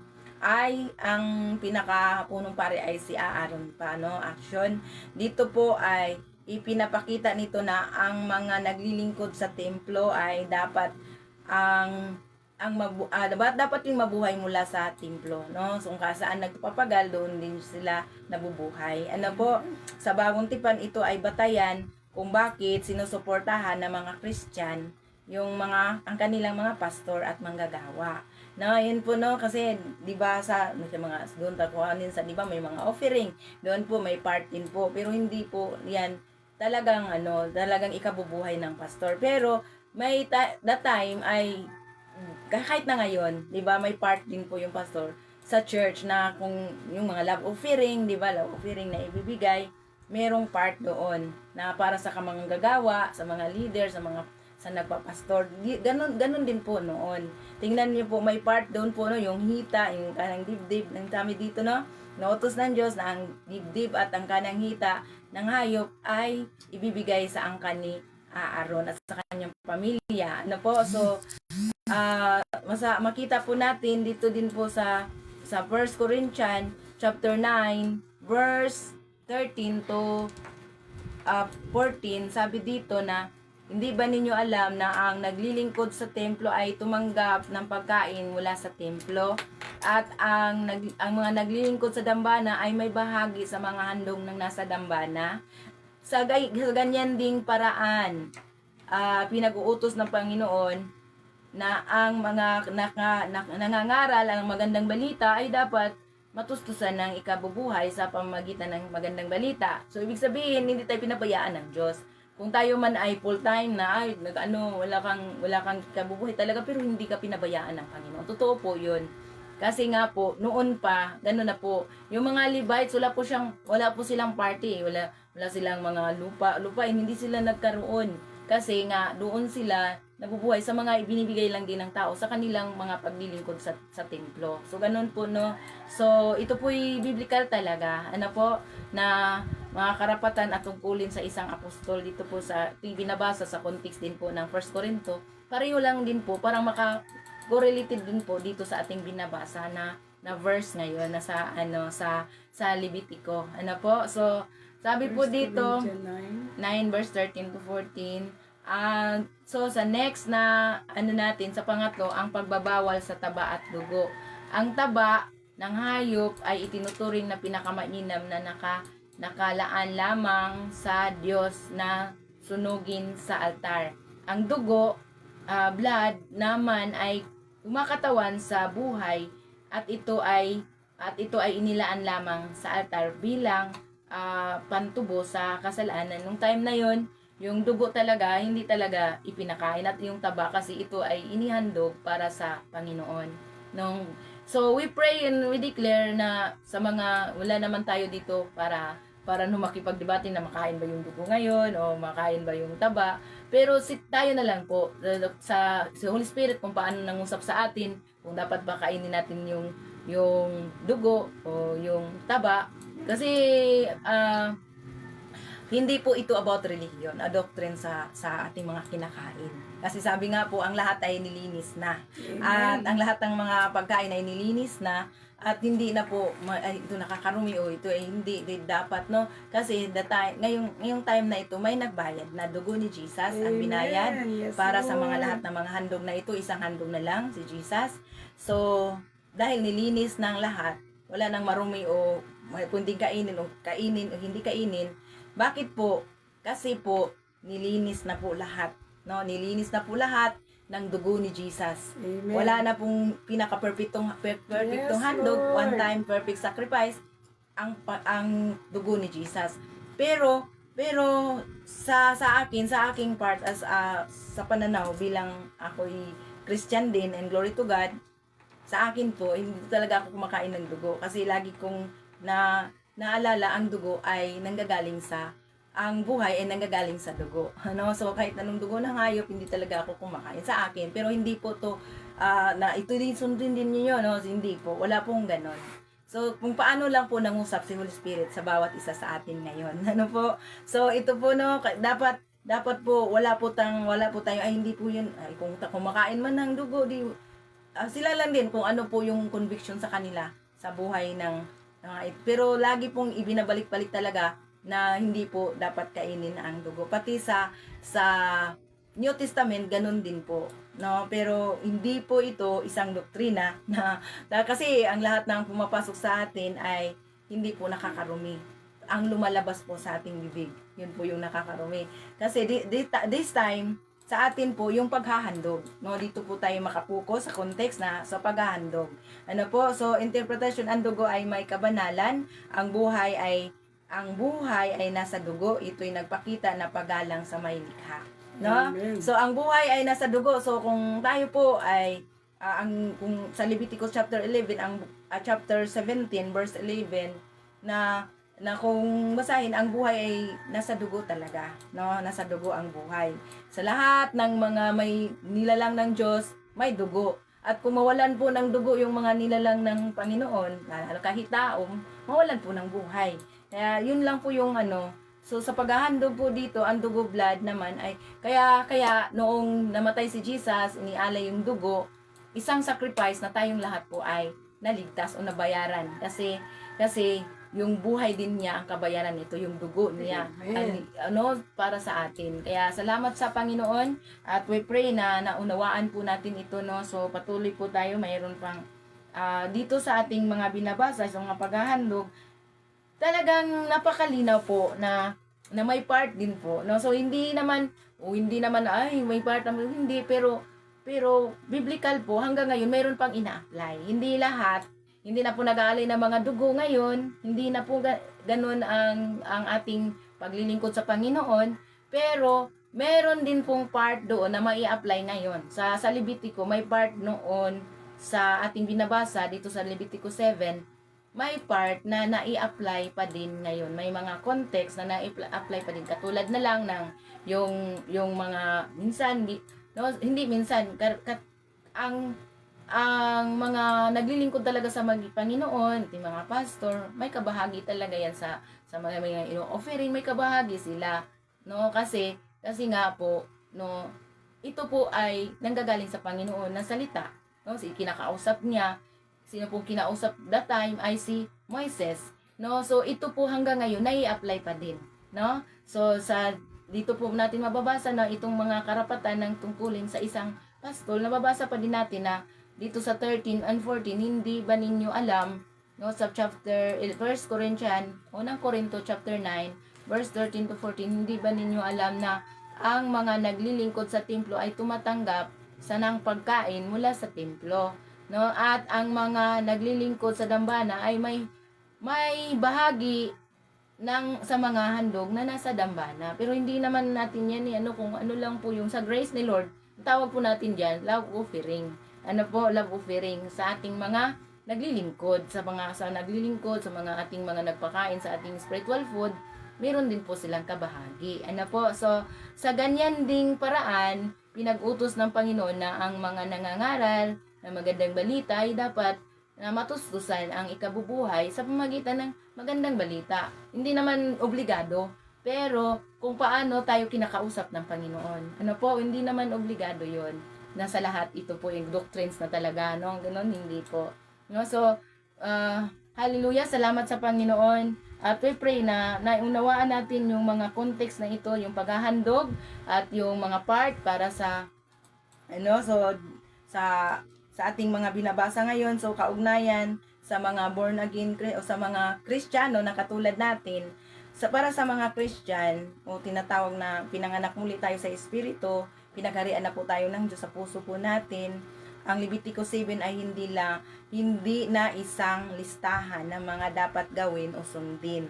ay ang pinakapunong pari ay si Aaron pa, no? Action. Dito po ay ipinapakita nito na ang mga naglilingkod sa templo ay dapat dapat yung mabuhay mula sa templo, no? So kung saan nagpapagal, doon din sila nabubuhay. Ano po, sa Bagong Tipan, ito ay batayan kung bakit sinusuportahan ng mga Christian ang kanilang mga pastor at manggagawa. No, yun po, no, kasi 'di ba sa mga doon takuhanin sa 'di ba may mga offering, doon po may part din po, pero hindi po 'yan talagang ikabubuhay ng pastor. Pero may that time ay kahit na ngayon, 'di ba, may part din po yung pastor sa church na kung yung mga love offering, 'di ba, love offering na ibibigay, merong part doon na para sa kamanggagawa, sa mga leader, sa nagpapastor. Ganun din po noon. Tingnan niyo po, may part doon po, no, yung hita, yung kanang dibdib, ng tami dito, no, nautos ng Diyos na ang dibdib at ang kanang hita ng hayop ay ibibigay sa angkan ni Aaron at sa kanyang pamilya. Ano po? So, makita po natin dito din po sa 1 Corinthians chapter 9 verse 13 to 14, sabi dito na, hindi ba ninyo alam na ang naglilingkod sa templo ay tumanggap ng pagkain mula sa templo, at ang mga naglilingkod sa dambana ay may bahagi sa mga handog ng nasa dambana? Sa ganyan ding paraan, pinag-uutos ng Panginoon na ang mga nangangaral ang magandang balita ay dapat matustusan ng ikabubuhay sa pamamagitan ng magandang balita. So, ibig sabihin, hindi tayo pinabayaan ng Diyos. Kung tayo man ay full-time na, wala kang ikabubuhay talaga, pero hindi ka pinabayaan ng Panginoon. Totoo po yun. Kasi nga po, noon pa, gano'n na po. Yung mga Levites, wala po silang party. Wala silang mga lupa, hindi sila nagkaroon. Kasi nga, doon sila nabubuhay sa mga ibinibigay lang din ng tao sa kanilang mga paglilingkod sa templo. So, ganun po, no? So, ito po'y biblical talaga. Ano po, na mga karapatan at tungkulin sa isang apostol dito po sa binabasa sa context din po ng 1 Corinto. Pareho lang din po, parang correlated din po dito sa ating binabasa na verse ngayon na sa Levitico. Ano po? So, sabi po dito 9 verse 13 to 14. So sa next na natin sa pangatlo, ang pagbabawal sa taba at dugo. Ang taba ng hayop ay itinuturing na pinakamainam na nakalaan lamang sa Diyos na sunugin sa altar. Ang dugo, blood naman ay kumakatawan sa buhay, at ito ay inilaan lamang sa altar bilang pantubo sa kasalanan. Nung time na yon, yung dugo talaga hindi talaga ipinakain, at yung taba kasi ito ay inihandog para sa Panginoon. So we pray and we declare na sa mga wala naman tayo dito para makipagdebate na makain ba yung dugo ngayon o makain ba yung taba, pero tayo na lang po sa Holy Spirit kung paano nangusap sa atin, kung dapat ba kainin natin yung dugo o yung taba. Kasi hindi po ito about religion, a doctrine sa ating mga kinakain. Kasi sabi nga po, ang lahat ay nilinis na. At ang lahat ng mga pagkain ay nilinis na, at hindi na po ito nakakarumi o ito ay hindi dapat, no? Kasi ngayong time na ito may nagbayad na, dugo ni Jesus ang binayad. Yes, para sa mga lahat ng mga handog na ito, isang handog na lang si Jesus. So dahil nilinis ng lahat, wala nang marumi o kundi kainin o hindi kainin. Bakit po? Kasi po nilinis na po lahat, no? Nilinis na po lahat ng dugo ni Jesus. Amen. Wala na pong pinaka-perfectong handog, one time perfect sacrifice. ang dugo ni Jesus. Pero sa aking part sa pananaw bilang ako'y Christian din, and glory to God, sa akin po hindi talaga ako kumakain ng dugo kasi lagi kong naalala ang dugo ay nanggagaling sa ang buhay ay nanggagaling sa dugo. Ano? So kahit anong dugo ng hayop, hindi talaga ako kumakain sa akin. Pero hindi po to na ito din sundin din niyo, no? Hindi po. Wala pong ganon. So, kung paano lang po nangusap si Holy Spirit sa bawat isa sa atin ngayon. Ano po? So, ito po, no, dapat po, wala po tayo, ay hindi po yun, ay kung kumakain man ng dugo, sila lang din kung ano po yung conviction sa kanila sa buhay pero lagi pong ibinabalik-balik talaga na hindi po dapat kainin ang dugo. Pati sa New Testament ganun din po, no? Pero hindi po ito isang doktrina kasi ang lahat ng pumapasok sa atin ay hindi po nakakarumi. Ang lumalabas po sa ating bibig, yun po yung nakakarumi. Kasi this time sa atin po yung paghahandog, no? Dito po tayo makapokus sa context na sa paghahandog. Ano po? So interpretation, ang dugo ay may kabanalan, ang buhay ay nasa dugo. Ito'y nagpakita na paggalang sa may likha, no? Amen. So ang buhay ay nasa dugo. So kung tayo po ay kung sa Leviticus chapter 11 chapter 17 verse 11 na kung basahin, ang buhay ay nasa dugo talaga, no? Nasa dugo ang buhay. Sa lahat ng mga may nilalang ng Diyos, may dugo. At kung mawalan po ng dugo yung mga nilalang ng Panginoon, kahit tao, mawalan po ng buhay. Kaya yun lang po yung So sa paghahandog po dito, ang dugo blood naman ay kaya noong namatay si Jesus, inialay yung dugo, isang sacrifice na tayong lahat po ay naligtas o nabayaran kasi yung buhay din niya ang kabayaran nito, yung dugo niya para sa atin. Kaya salamat sa Panginoon at we pray na naunawaan po natin ito, no. So patuloy po tayo, mayroon pang dito sa ating mga binabasa sa mga paghahandog, talagang napakalinaw po na may part din po, no. So hindi naman ay may part naman, hindi, pero biblical po hanggang ngayon mayroon pang ina-apply. Hindi na po nag-aalay ng mga dugo ngayon, hindi na po ganun ang ating paglilingkod sa Panginoon, pero meron din pong part doon na mai-apply ngayon. Sa Levitico, may part noon sa ating binabasa dito sa Levitico 7, may part na nai-apply pa din ngayon. May mga context na nai-apply pa din. Katulad na lang ng yung mga minsan, hindi minsan, ang mga naglilingkod talaga sa Panginoon, yung mga pastor, may kabahagi talaga yan sa mga offering, may kabahagi sila, no? Kasi nga po, no, ito po ay nanggagaling sa Panginoon na salita, no? Kinakausap niya, sino pong kinausap that time ay si Moises, no? So ito po hanggang ngayon nai-apply pa din, no? So dito po natin mababasa na itong mga karapatan ng tungkulin sa isang pastor, nababasa pa din natin na dito sa 13 and 14, hindi ba ninyo alam, no, sa chapter 1 Corinthians, unang Korinto chapter 9, verse 13 to 14, hindi ba ninyo alam na ang mga naglilingkod sa templo ay tumatanggap sa nang pagkain mula sa templo, no? At ang mga naglilingkod sa dambana ay may bahagi sa mga handog na nasa dambana. Pero hindi naman natin yan kung ano lang po yung sa grace ni Lord, tawag po natin diyan love offering. Love offering sa ating mga naglilingkod, sa naglilingkod, sa mga ating mga nagpakain sa ating spiritual food, meron din po silang kabahagi. So sa ganyan ding paraan, pinag-utos ng Panginoon na ang mga nangangaral ng magandang balita ay dapat na matustusan ang ikabubuhay sa pamamagitan ng magandang balita. Hindi naman obligado, pero kung paano tayo kinakausap ng Panginoon. Hindi naman obligado yon. Nasa lahat ito po yung doctrines na talaga, no? Ganon, hindi po. No? So, hallelujah, salamat sa Panginoon. At we pray na naunawaan natin yung mga context na ito, yung paghahandog at yung mga part para sa sa ating mga binabasa ngayon. So, kaugnayan sa mga born again o sa mga Kristiyano na katulad natin, para sa mga Christian o tinatawag na pinanganak muli tayo sa Espiritu, pinagharian na po tayo ng Diyos sa puso po natin. ang Leviticus 7 ay hindi na isang listahan ng mga dapat gawin o sundin,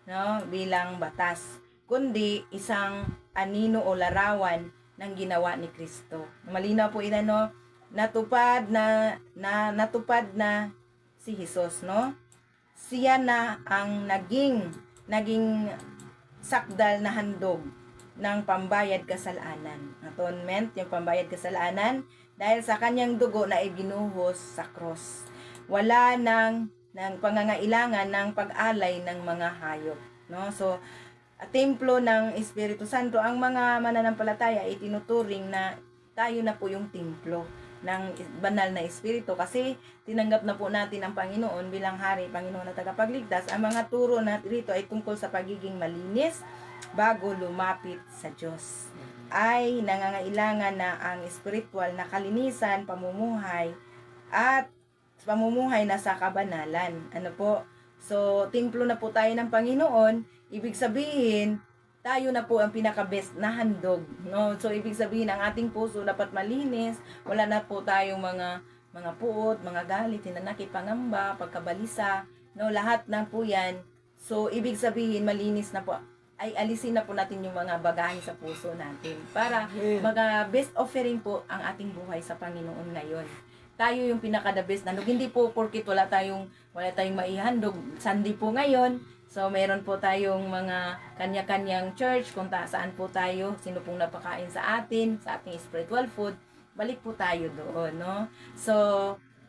no, bilang batas, kundi isang anino o larawan ng ginawa ni Kristo. Malinaw po ina, no, natupad na si Jesus, no? Siya na ang naging sakdal na handog ng pambayad kasalanan. Atonement, yung pambayad kasalanan, dahil sa kanyang dugo na ibinuhos sa cross. Wala ng pangangailangan ng pag-alay ng mga hayop, no? So, templo ng Espiritu Santo, ang mga mananampalataya ay tinuturing na tayo na po yung templo ng banal na Espiritu, kasi tinanggap na po natin ang Panginoon bilang Hari, Panginoon na tagapagligtas. Ang mga turo na rito ay tungkol sa pagiging malinis bago lumapit sa Diyos. Ay nangangailangan na ang spiritual na kalinisan, pamumuhay na sa kabanalan. Ano po? So, templo na po tayo ng Panginoon, ibig sabihin, tayo na po ang pinaka-best na handog, no? So, ibig sabihin, ang ating puso dapat malinis, wala na po tayong mga puot, mga galit, hinanakit, pangamba, pagkabalisa, no? Lahat na po yan. So, ibig sabihin, malinis na po, ay alisin na po natin yung mga bagahe sa puso natin para best offering po ang ating buhay sa Panginoon ngayon. Tayo yung pinaka-the best na handog. Hindi po porkit wala tayong maihandog. Sunday po ngayon. So, meron po tayong mga kanya-kanyang church kung saan po tayo, sino pong napakain sa ating spiritual food, balik po tayo doon, no? So,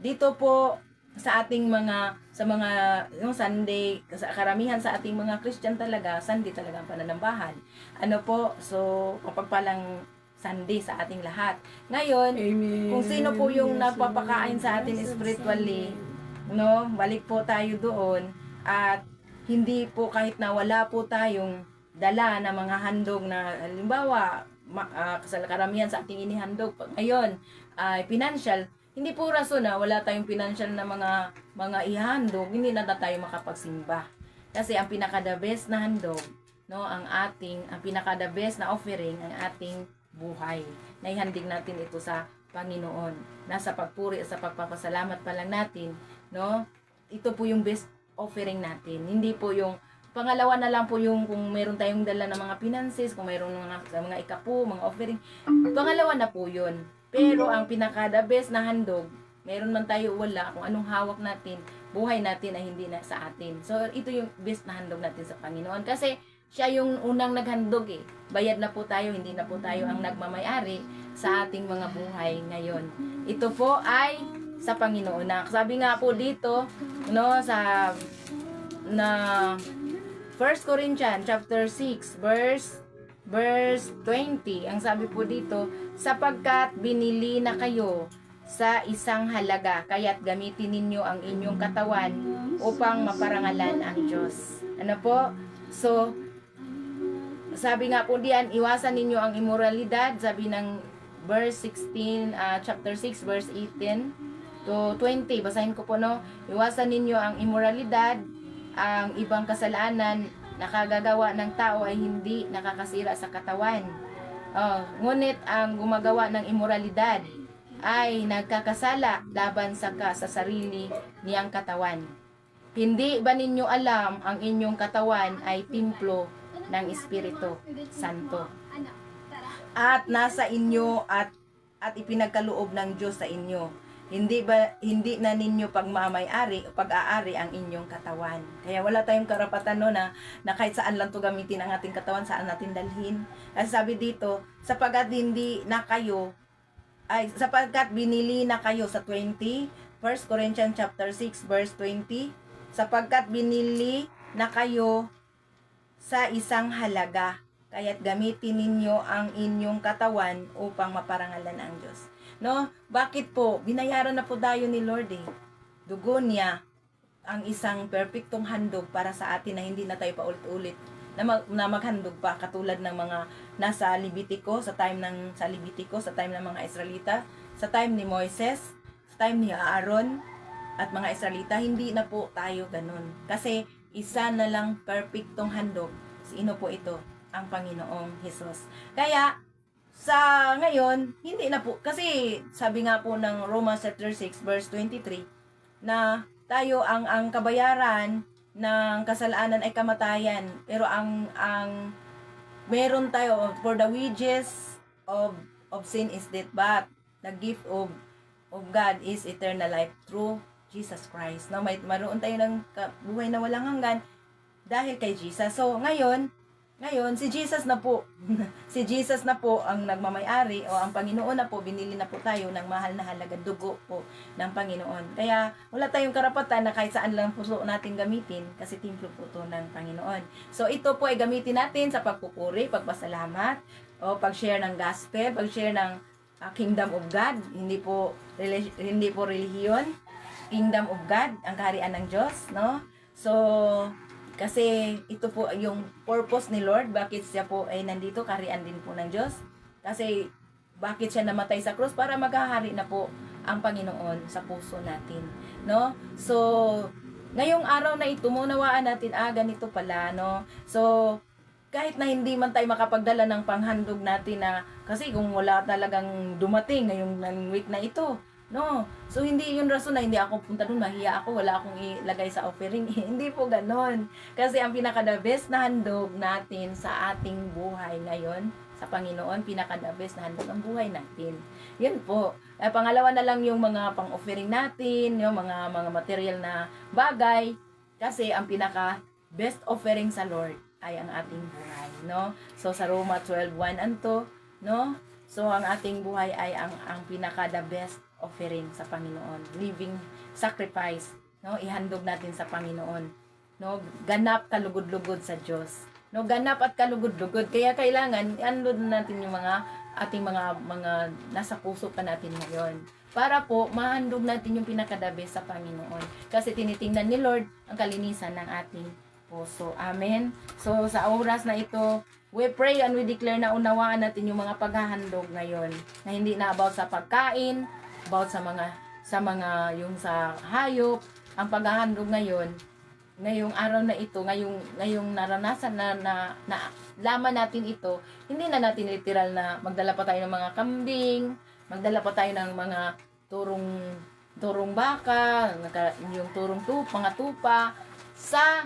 dito po sa ating yung Sunday, sa karamihan sa ating mga Christian talaga, Sunday talaga ang pananambahan. Ano po, so, kapagpalang Sunday sa ating lahat. Ngayon, Amen. kung sino po yung nagpapakain sa atin spiritually, no, balik po tayo doon, at hindi po, kahit na wala po tayong dala na mga handog na halimbawa sa karamihan sa ating inihandog ngayon financial, hindi po rason na wala tayong financial na mga ihandog, hindi na tayo makapagsimba. Kasi ang pinaka-the best na handog, no, ang pinaka-the best na offering ang ating buhay. Naihandig natin ito sa Panginoon. Nasa pagpuri at sa pagpapasalamat pa lang natin, no? Ito po yung best offering natin. Hindi po yung pangalawa na lang po yung kung meron tayong dala ng mga finances, kung meron mga ikapu, mga offering. Pangalawa na po yun. Pero ang pinaka-the best na handog, meron man tayo wala, kung anong hawak natin, buhay natin ay hindi na sa atin. So, ito yung best na handog natin sa Panginoon. Kasi, siya yung unang naghandog eh. Bayad na po tayo, hindi na po tayo ang nagmamayari sa ating mga buhay ngayon. Ito po ay sa Panginoon. Sabi nga po dito, no, sa 1 Corinthians chapter 6 verse 20. Ang sabi po dito, sapagkat binili na kayo sa isang halaga, kaya't gamitin ninyo ang inyong katawan upang maparangalan ang Diyos. Ano po? So, sabi nga po diyan, iwasan ninyo ang immoralidad, sabi ng verse 16, chapter 6, verse 18 to 20, basahin ko po, no? Iwasan ninyo ang immoralidad, ang ibang kasalanan na kagagawa ng tao ay hindi nakakasira sa katawan. Ngunit ang gumagawa ng immoralidad ay nagkakasala laban sa sarili niyang katawan. Hindi ba ninyo alam ang inyong katawan ay templo ng Espiritu Santo at nasa inyo at ipinagkaloob ng Diyos sa inyo? Hindi na ninyo pag-aari ang inyong katawan. Kaya wala tayong karapatan na kahit saan lang to gamitin ang ating katawan, saan natin dalhin. Kasi sabi dito, sapagkat binili na kayo sa 1 Corinthians chapter 6 verse 20, sapagkat binili na kayo sa isang halaga, kaya't gamitin ninyo ang inyong katawan upang maparangalan ang Diyos. No? Bakit po? Binayaran na po tayo ni Lord eh. Dugo niya ang isang perfectong handog para sa atin na hindi na tayo paulit-ulit na maghandog pa katulad ng mga nasa Levitico, sa time ng mga Israelita, sa time ni Moises, sa time ni Aaron at mga Israelita. Hindi na po tayo ganun. Kasi isa na lang perfectong handog. Sino po ito? Ang Panginoong Hesus. Kaya sa ngayon, hindi na po, kasi sabi nga po ng Romans chapter 6 verse 23, na tayo ang kabayaran ng kasalanan ay kamatayan, pero ang meron tayo, for the wages of sin is death, but the gift of God is eternal life through Jesus Christ. No, maroon tayo ng buhay na walang hanggan dahil kay Jesus. So ngayon si Jesus na po. Si Jesus na po ang nagmamay-ari, o ang Panginoon na po, binili na po tayo ng mahal na halagang dugo po ng Panginoon. Kaya wala tayong karapatan na kahit saan lang puso natin gamitin, kasi templo po to ng Panginoon. So ito po ay gamitin natin sa pagpupuri, pagpasalamat, o pag-share ng gospel, pag-share ng kingdom of God, hindi po relihiyon, kingdom of God, ang kaharian ng Diyos, no? So kasi ito po yung purpose ni Lord, bakit siya po ay nandito, kaharian din po ng Diyos. Kasi bakit siya namatay sa krus, para maghahari na po ang Panginoon sa puso natin, no? So ngayong araw na ito, maunawaan natin, ganito pala, no? So kahit na hindi man tayo makapagdala ng panghandog natin, na kasi kung wala talagang dumating ngayong week na ito, no, so hindi yun rason na hindi ako punta doon, mahiya ako, wala akong ilagay sa offering. Hindi po ganon, kasi ang pinaka-the best na handog natin sa ating buhay ngayon sa Panginoon, pinaka-the best na handog ang buhay natin, yun po. Pangalawa na lang yung mga pang-offering natin, yung mga material na bagay, kasi ang pinaka best offering sa Lord ay ang ating buhay, no? So sa Roma 12:1 anto, no? So ang ating buhay ay ang pinaka the best offering sa Panginoon, living sacrifice, no? Ihandog natin sa Panginoon, no? Ganap kalugod-lugod sa Diyos, no? Ganap at kalugod-lugod, kaya kailangan ihandog natin yung ating mga nasa puso pa natin ngayon, para po mahandog natin yung pinaka-the best sa Panginoon, kasi tinitingnan ni Lord ang kalinisan ng ating puso. Amen. So sa oras na ito, we pray and we declare na unawaan natin yung mga paghahandog ngayon, na hindi na about sa pagkain, about sa mga yung sa hayop. Ang paghahandog ngayon, ngayong araw na ito, ngayong naranasan na laman natin ito, hindi na natin literal na magdala pa tayo ng mga kambing, magdala pa tayo ng mga turong baka, yung mga tupa sa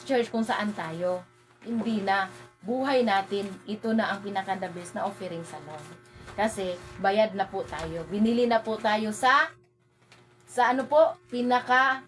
church kung saan tayo. Hindi na. Buhay natin, ito na ang pinaka-the best na offering sa Lord. Kasi bayad na po tayo. Binili na po tayo sa ano po, pinaka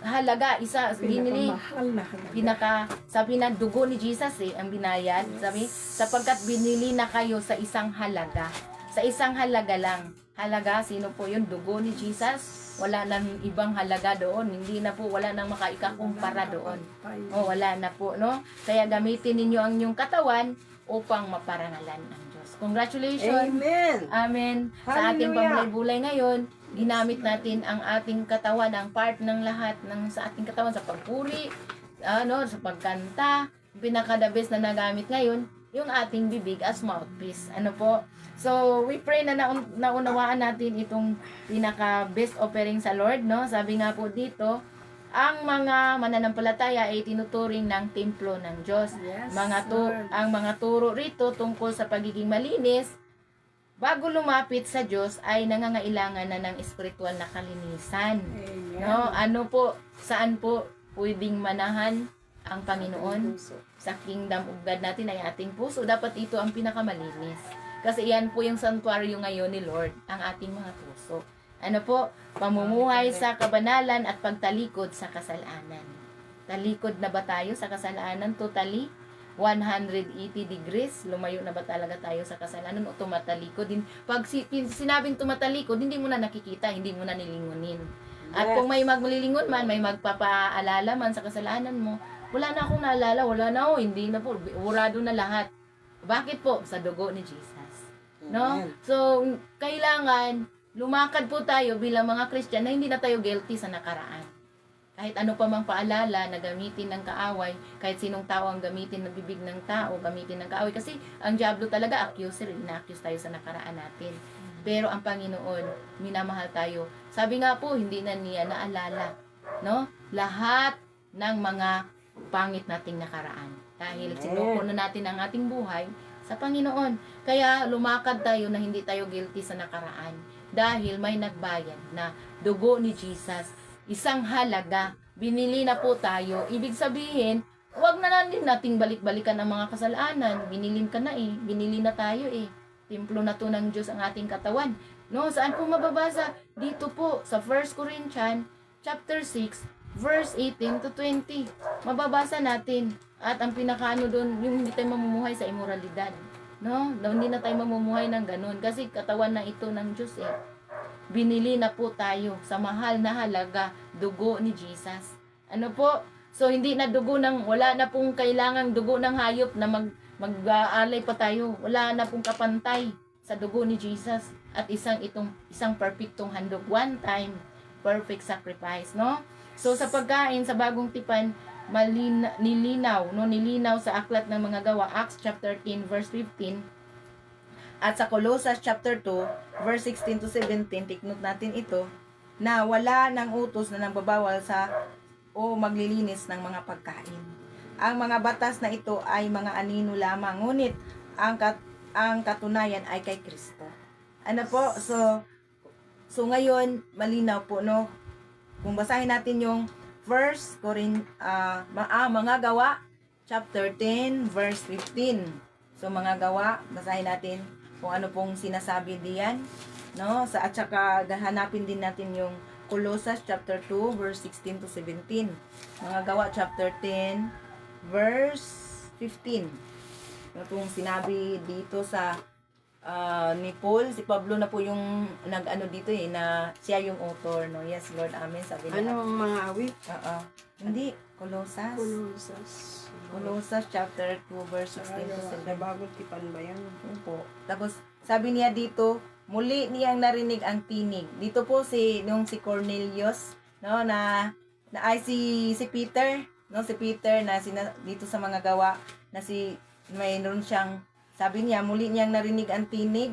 halaga, binili, Pinakamahal na halaga. sabi na dugo ni Jesus ang binayad. Sabi, sapagkat binili na kayo sa isang halaga. Sa isang halaga lang. Halaga, sino po yun? Dugo ni Jesus. Wala nang ibang halaga doon. Hindi na po, wala nang makaikakumpara doon. Wala na po, no? Kaya gamitin ninyo ang inyong katawan upang maparangalan ang Diyos. Congratulations! Amen. Amen. Sa ating Hallelujah. pamulay-bulay ngayon, ginamit natin ang ating katawan, ang part ng lahat sa ating katawan, sa pagpuri, sa pagkanta. Pinaka-the best na nagamit ngayon, yung ating bibig as mouthpiece. Ano po? So, we pray na naunawaan natin itong pinaka-best offering sa Lord, no? Sabi nga po dito, ang mga mananampalataya ay tinuturing ng templo ng Diyos. Yes, Ang mga turo rito tungkol sa pagiging malinis, bago lumapit sa Diyos, ay nangangailangan na ng espiritual na kalinisan. Amen. No? Ano po, saan po pwedeng manahan ang Panginoon? Sa kingdom of God natin ay ating puso. Dapat ito ang pinakamalinis. Kasi iyan po yung santuario ngayon ni Lord, ang ating mga puso. Ano po? Pamumuhay sa kabanalan at pagtalikod sa kasalanan. Talikod na ba tayo sa kasalanan? Totally? 180 degrees? Lumayo na ba talaga tayo sa kasalanan o tumatalikod din? Pag sinabing tumatalikod, hindi mo na nakikita, hindi mo na nilingunin. At kung may maglilingon man, may magpapaalala man sa kasalanan mo, wala na akong naalala, wala na hindi na po, urado na lahat. Bakit po? Sa dugo ni Jesus. No? So, kailangan lumakad po tayo bilang mga Christian na hindi na tayo guilty sa nakaraan. Kahit ano pa mang paalala na gamitin ng kaaway, kahit sinong tao ang gamitin ng bibig ng tao, gamitin ng kaaway. Kasi ang diablo talaga, accuser, ina-accuse tayo sa nakaraan natin. Pero ang Panginoon, minamahal tayo. Sabi nga po, hindi na niya naalala, no? Lahat ng mga pangit nating nakaraan. Dahil sinuko na natin ang ating buhay sa Panginoon. Kaya lumakad tayo na hindi tayo guilty sa nakaraan. Dahil may nagbayad na dugo ni Jesus. Isang halaga. Binili na po tayo. Ibig sabihin, huwag na din nating balik-balikan ang mga kasalanan. Binilin ka na eh. Binili na tayo eh. Templo na to ng Diyos ang ating katawan. No, saan po mababasa? Dito po sa 1 Corinthians chapter 6 verse 18 to 20. Mababasa natin. At ang pinakaano doon, yung hindi tayo mamumuhay sa immoralidad. No? Hindi na tayo mamumuhay ng ganun. Kasi katawan na ito ng Diyos eh. Binili na po tayo sa mahal na halaga, dugo ni Jesus. Ano po? So, hindi na dugo ng, wala na pong kailangang dugo ng hayop na mag-aalay pa tayo. Wala na pong kapantay sa dugo ni Jesus. At isang perfectong handog. One time, perfect sacrifice, no? So, sa pagkain, sa bagong tipan, nilinaw sa aklat ng mga gawa, Acts chapter 10, verse 15, at sa Colossus chapter 2, verse 16 to 17, take note natin ito, na wala ng utos na nagbabawal sa o maglilinis ng mga pagkain. Ang mga batas na ito ay mga anino lamang, ngunit ang katunayan ay kay Kristo. Ano po? So ngayon, malinaw po, no? Kung basahin natin yung mga gawa, chapter 10, verse 15. So, mga gawa, basahin natin kung ano pong sinasabi diyan. No? At saka, hanapin din natin yung Colossus chapter 2, verse 16 to 17. Mga gawa, chapter 10, verse 15. Ano pong sinabi dito sa ni Paul, si Pablo na po yung nag-ano dito eh, na siya yung author, no? Yes, Lord, amen. Sabi niya. Ano ang mga awit? Hindi, Colossus. Colossus chapter 2, verse 16 to 17. Bagong tipan ba yan? Po. Tapos, sabi niya dito, muli niyang narinig ang tinig. Dito po si Cornelius, no, na ay si Peter, no, si Peter na dito sa mga gawa na mayroon siyang, sabi niya, muli niyang narinig ang tinig.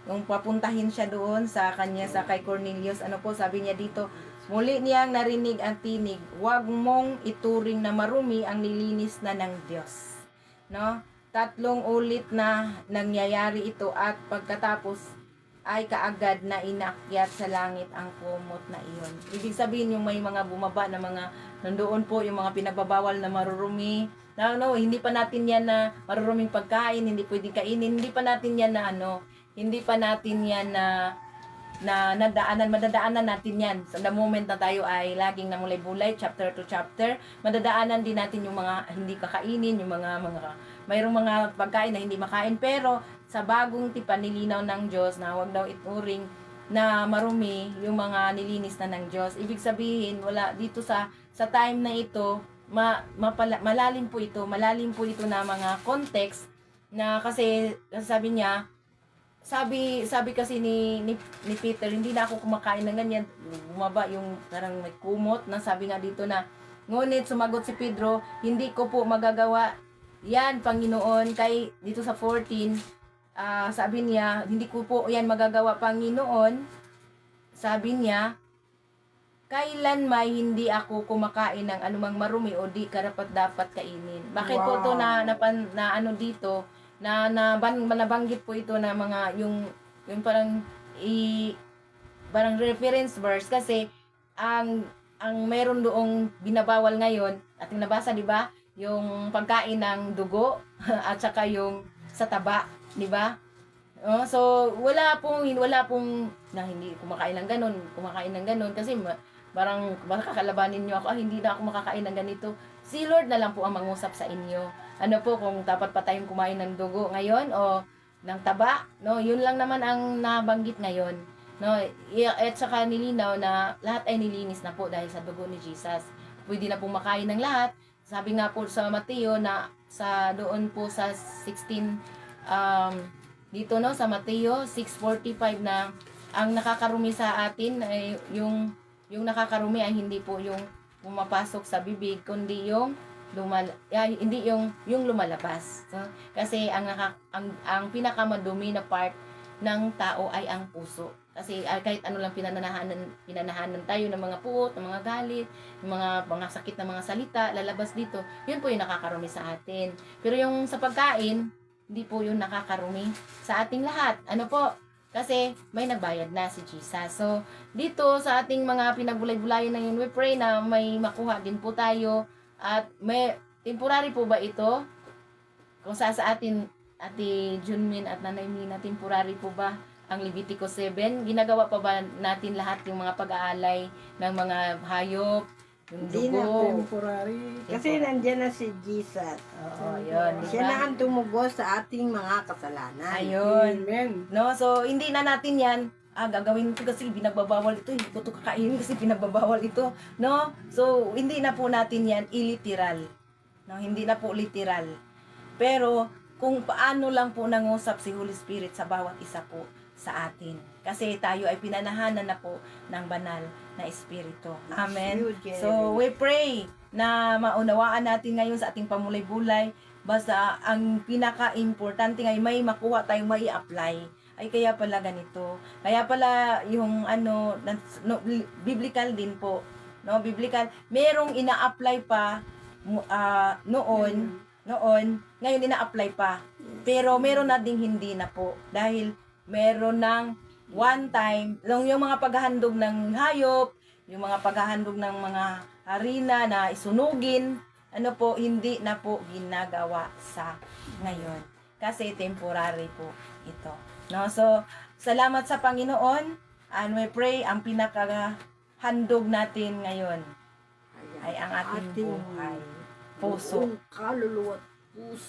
Yung papuntahin siya doon sa kay Cornelius. Ano po, sabi niya dito, muli niyang narinig ang tinig, huwag mong ituring na marumi ang nilinis na ng Diyos. No? 3 ulit na nangyayari ito at pagkatapos ay kaagad na inakyat sa langit ang kumot na iyon. Ibig sabihin yung may mga bumaba na mga, nandoon po yung mga pinagbabawal na marurumi. No, hindi pa natin yan na maruruming pagkain, hindi pwedeng kainin, hindi pa natin yan na hindi pa natin yan na madadaanan natin yan. So, the moment na tayo ay laging namulay-bulay, chapter to chapter, madadaanan din natin yung mga hindi kakainin, yung mayroong mga pagkain na hindi makain, pero sa bagong tipan nilinaw ng Diyos na huwag daw ituring na marumi yung mga nilinis na ng Diyos. Ibig sabihin, wala dito sa time na ito, malalim po ito na mga context na kasi sabi niya, sabi kasi ni Peter, hindi na ako kumakain ng ganyan. Bumaba yung parang may kumot na sabi nga dito na, ngunit sumagot si Pedro, hindi ko po magagawa yan, Panginoon. Kay dito sa 14, sabi niya, hindi ko po yan magagawa, Panginoon. Sabi niya, kailan may hindi ako kumakain ng anumang marumi o di karapat-dapat kainin. Bakit po ito na ano dito, nabanggit po ito na mga yung parang parang reference verse kasi ang meron doong binabawal ngayon, ating nabasa, di ba? Yung pagkain ng dugo at saka yung sa taba, di ba? So wala pong na hindi kumakain ng ganun kasi parang baka kakalabanin niyo ako, hindi na ako makakain ng ganito. Si Lord na lang po ang mangusap sa inyo. Ano po, kung dapat pa tayong kumain ng dugo ngayon o ng taba, no? Yun lang naman ang nabanggit ngayon, no? At saka nilinaw na lahat ay nilinis na po dahil sa dugo ni Jesus. Pwede na pong makain ng lahat. Sabi nga po sa Mateo na doon po sa 16 dito, no, sa Mateo 6:45 na ang nakakarumi sa atin ay yung nakakarumi ay hindi po yung pumapasok sa bibig, kundi yung hindi yung lumalabas. So, kasi ang pinakamadumi na part ng tao ay ang puso. Kasi kahit ano lang pinanahanan tayo ng mga puot, ng mga galit, ng mga sakit na mga salita, lalabas dito. Yun po yung nakakarumi sa atin. Pero yung sa pagkain, hindi po yun nakakarumi sa ating lahat. Ano po? Kasi may nagbayad na si Jesus. So, dito sa ating mga pinagbulay-bulayan na yun, we pray na may makuha din po tayo. At may temporary po ba ito? Kung sa atin, Ate Junmin at Nanay Mina, temporary po ba ang Leviticus 7? Ginagawa pa ba natin lahat yung mga pag-aalay ng mga hayop, yung Hindi na dugo? Temporary. Kasi nandyan na si Jesus. Oo, yun. Siya na Diba? ang tumubos sa ating mga kasalanan. Ayun. Amen. No, so hindi na natin 'yan gagawin ko kasi pinagbabawal ito, hindi ko to kakainin kasi pinagbabawal ito, no? So hindi na po natin 'yan iliteral. No, hindi na po literal. Pero kung paano lang po nangusap si Holy Spirit sa bawat isa po sa atin. Kasi tayo ay pinanahanan na po ng banal na espiritu. Amen. So we pray na maunawaan natin ngayon sa ating pamulay-bulay. Basta ang pinaka-importante ngayon may makuha tayong may apply. Ay kaya pala ganito. Kaya pala yung biblical din po. No, biblical. Merong ina-apply pa noon, ngayon ina-apply pa. Pero meron na ding hindi na po. Dahil meron ng one time, yung mga paghahandog ng hayop, yung mga paghahandog ng mga harina na isunugin, ano po, hindi na po ginagawa sa ngayon. Kasi temporary po ito. No? So, salamat sa Panginoon. And we pray, ang pinakahandog natin ngayon ay ang ating buhay. Puso. Buong kaluluwa,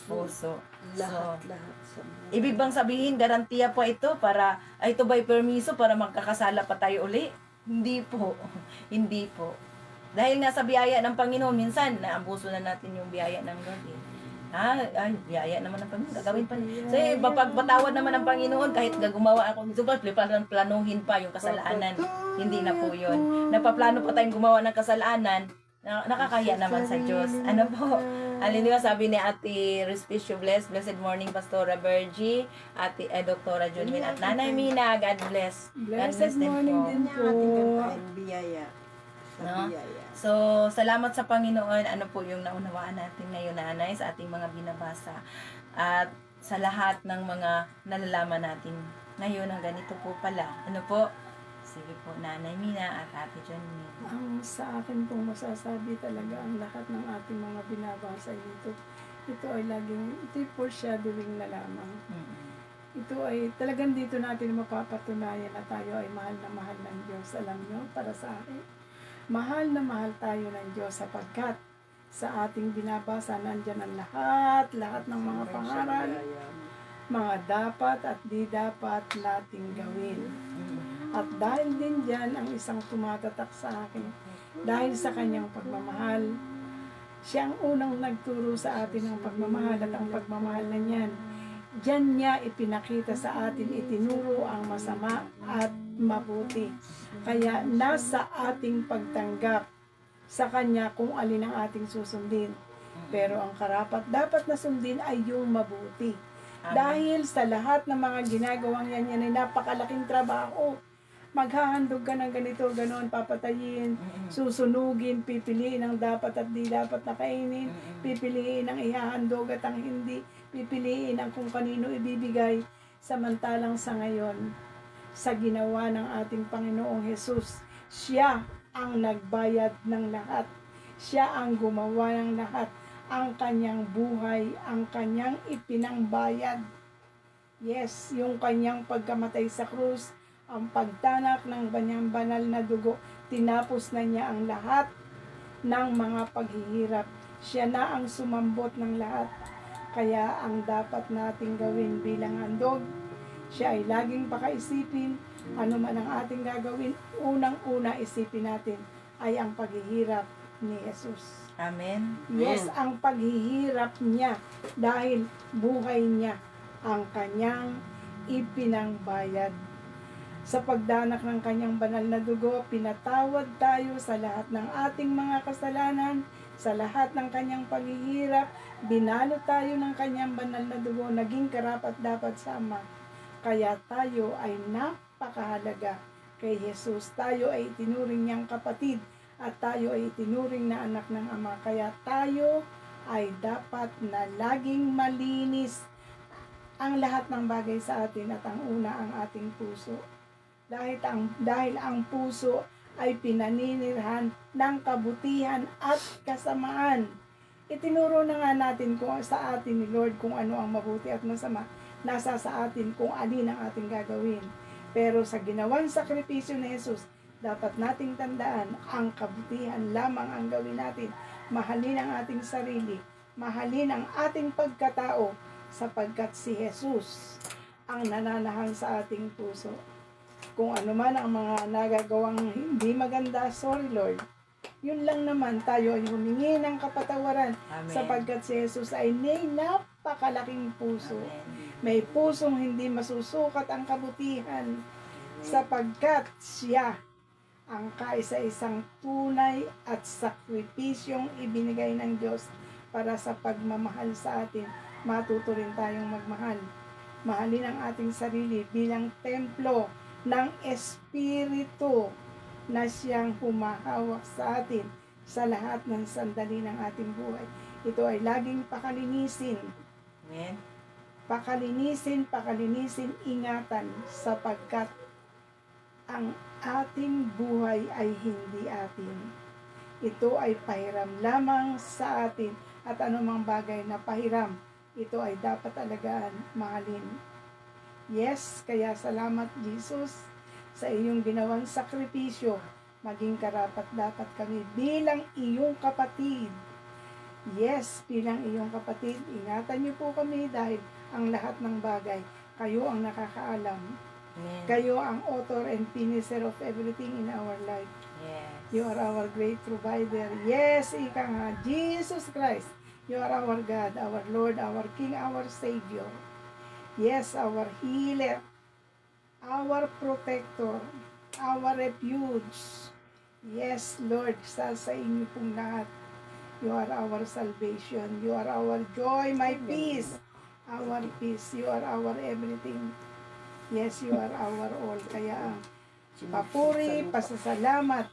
puso. Lahat. Sa Ibig bang sabihin, garantiya po ito para, ito ba'y permiso para magkakasala pa tayo uli? Hindi po. Hindi po. Dahil nga sa biyaya ng Panginoon, minsan, naabuso na natin yung biyaya ng Lord. Ay, biyaya naman ng Panginoon, gagawin pa. So, mapagpatawad naman ng Panginoon, kahit gumawa ako, planuhin pa yung kasalanan. Hindi na po yun. Napaplano pa tayong gumawa ng kasalanan, nakakahiya naman sa Diyos. Ano po? Alin di ba sabi ni Ate Respicio Blessed morning Pastora Bergie, Ate Doktora Junwin at Nanay Mina, God bless. God bless Blessed din morning po. din po. biyaya. Sa No? biyaya. So, salamat sa Panginoon. Ano po yung naunawaan natin ngayon, nanay, sa ating mga binabasa. At sa lahat ng mga nalalaman natin ngayon, ang ganito po pala. Ano po? Sige po, Nanay Mina at Ate Johnny. Ang sa akin pong masasabi talaga ang lahat ng ating mga binabasa dito. Ito ay laging, ito ay foreshadowing na lamang. Ito ay talagang dito natin mapapatunayan na tayo ay mahal na mahal ng Diyos. Alam nyo, para sa akin, mahal na mahal tayo ng Diyos sapagkat sa ating binabasa nandyan ang lahat ng mga pangaral, mga dapat at di dapat nating gawin. At dahil din dyan ang isang tumatatak sa akin, dahil sa kanyang pagmamahal, siya ang unang nagturo sa atin ng pagmamahal at ang pagmamahal na niyan. Diyan niya ipinakita sa atin, itinuro ang masama at mabuti. Kaya nasa ating pagtanggap sa kanya kung alin ang ating susundin. Pero ang karapat dapat na sundin ay yung mabuti. Amen. Dahil sa lahat ng mga ginagawang yan ay napakalaking trabaho. Maghahandog ka ng ganito, ganoon, papatayin, susunugin, pipiliin ang dapat at di dapat na kainin, pipiliin ang ihahandog at ang hindi, pipiliin ang kung kanino ibibigay. Samantalang sa ngayon, sa ginawa ng ating Panginoong Hesus, siya ang nagbayad ng lahat. Siya ang gumawa ng lahat. Ang kanyang buhay, ang kanyang ipinangbayad. Yes, yung kanyang pagkamatay sa krus, ang pagtanak ng kanyang banal na dugo, tinapos na niya ang lahat ng mga paghihirap. Siya na ang sumambot ng lahat. Kaya ang dapat nating gawin bilang handog, siya ay laging pakaisipin, ano man ang ating gagawin, unang-una isipin natin ay ang paghihirap ni Jesus. Amen. Yes, ang paghihirap niya dahil buhay niya ang kanyang ipinangbayad. Sa pagdanak ng kanyang banal na dugo, pinatawad tayo sa lahat ng ating mga kasalanan, sa lahat ng kanyang paghihirap, binalo tayo ng kanyang banal na dugo, naging karapat-dapat sa Ama. Kaya tayo ay napakahalaga kay Jesus. Tayo ay itinuring niyang kapatid at tayo ay itinuring na anak ng Ama. Kaya tayo ay dapat na laging malinis ang lahat ng bagay sa atin at ang una ang ating puso. Dahil ang puso ay pinaninirhan ng kabutihan at kasamaan. Itinuro na nga natin kung sa atin ni Lord kung ano ang mabuti at masama. Nasa sa atin kung alin ang ating gagawin. Pero sa ginawang sakripisyo ni Jesus, dapat nating tandaan ang kabutihan lamang ang gawin natin. Mahalin ang ating sarili. Mahalin ang ating pagkatao sapagkat si Jesus ang nananahan sa ating puso. Kung ano man ang mga nagagawang hindi maganda, sorry Lord. Yun lang naman, tayo ay humingi ng kapatawaran Amen. sapagkat si Jesus ay may napakalaking puso. Amen. May pusong hindi masusukat ang kabutihan sapagkat siya ang kaisa-isang tunay at sakripisyong ibinigay ng Diyos para sa pagmamahal sa atin. Matuto rin tayong magmahal. Mahalin ang ating sarili bilang templo ng Espiritu na siyang humahawak sa atin sa lahat ng sandali ng ating buhay. Ito ay laging pakalinisin. Amen. Pakalinisin, ingatan sapagkat ang ating buhay ay hindi atin. Ito ay pahiram lamang sa atin at anumang bagay na pahiram, ito ay dapat alagaan, mahalin. Yes, kaya salamat Jesus sa iyong ginawang sakripisyo. Maging karapat-dapat kami bilang iyong kapatid. Yes, bilang iyong kapatid, ingatan niyo po kami dahil ang lahat ng bagay, kayo ang nakakaalam. Amen. Kayo ang author and finisher of everything in our life. Yes. You are our great provider. Yes, ika nga, Jesus Christ. You are our God, our Lord, our King, our Savior. Yes, our healer, our protector, our refuge. Yes, Lord, sa inyo pong lahat. You are our salvation. You are our joy, my peace. Our peace. You are our everything. Yes, you are our all. Kaya papuri, pasasalamat,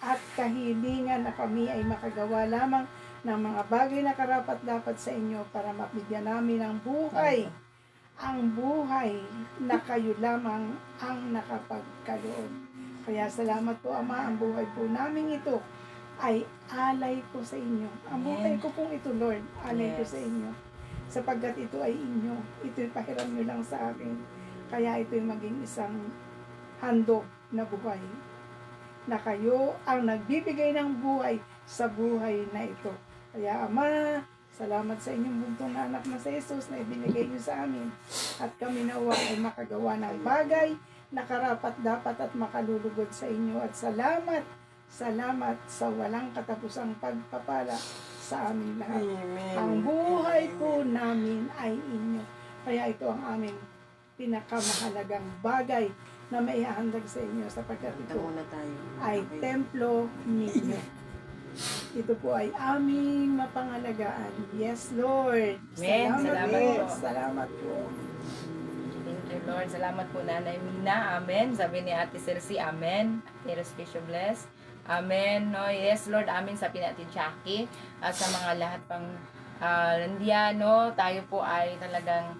at kahilingan na kami ay makagawa lamang ng mga bagay na karapat-dapat sa inyo para mabigyan namin ng buhay. Ang buhay na kayo lamang ang nakapagkaloob. Kaya salamat po Ama, ang buhay po namin ito ay alay ko sa inyo. Ang buhay ko pong ito Lord, alay ko sa inyo. Sapagkat ito ay inyo, ito'y pahiram nyo lang sa akin. Kaya ito'y maging isang handog na buhay. Na kayo ang nagbibigay ng buhay sa buhay na ito. Kaya Ama, salamat sa inyong buntong na anak na sa Jesus na ibinigay niyo sa amin. At kami nawa ay makagawa ng bagay na karapat-dapat at makalulugod sa inyo. At salamat sa walang katapusang pagpapala sa aming lahat. Amen. Ang buhay po namin ay inyo. Kaya ito ang aming pinakamahalagang bagay na maihahandog sa inyo sapagkat ito ay templo ninyo. Ito po ay aming mapangalagaan. Yes, Lord. Amen. Salamat po. Salamat po. Thank you, Lord. Salamat po, Nanay Mina. Amen. Sabi ni Ate Cersei, Amen. Ate Special Bless. Amen. No, yes, Lord. Amen. Sabi ni Ate Jackie. At sa mga lahat pang Landiano, tayo po ay talagang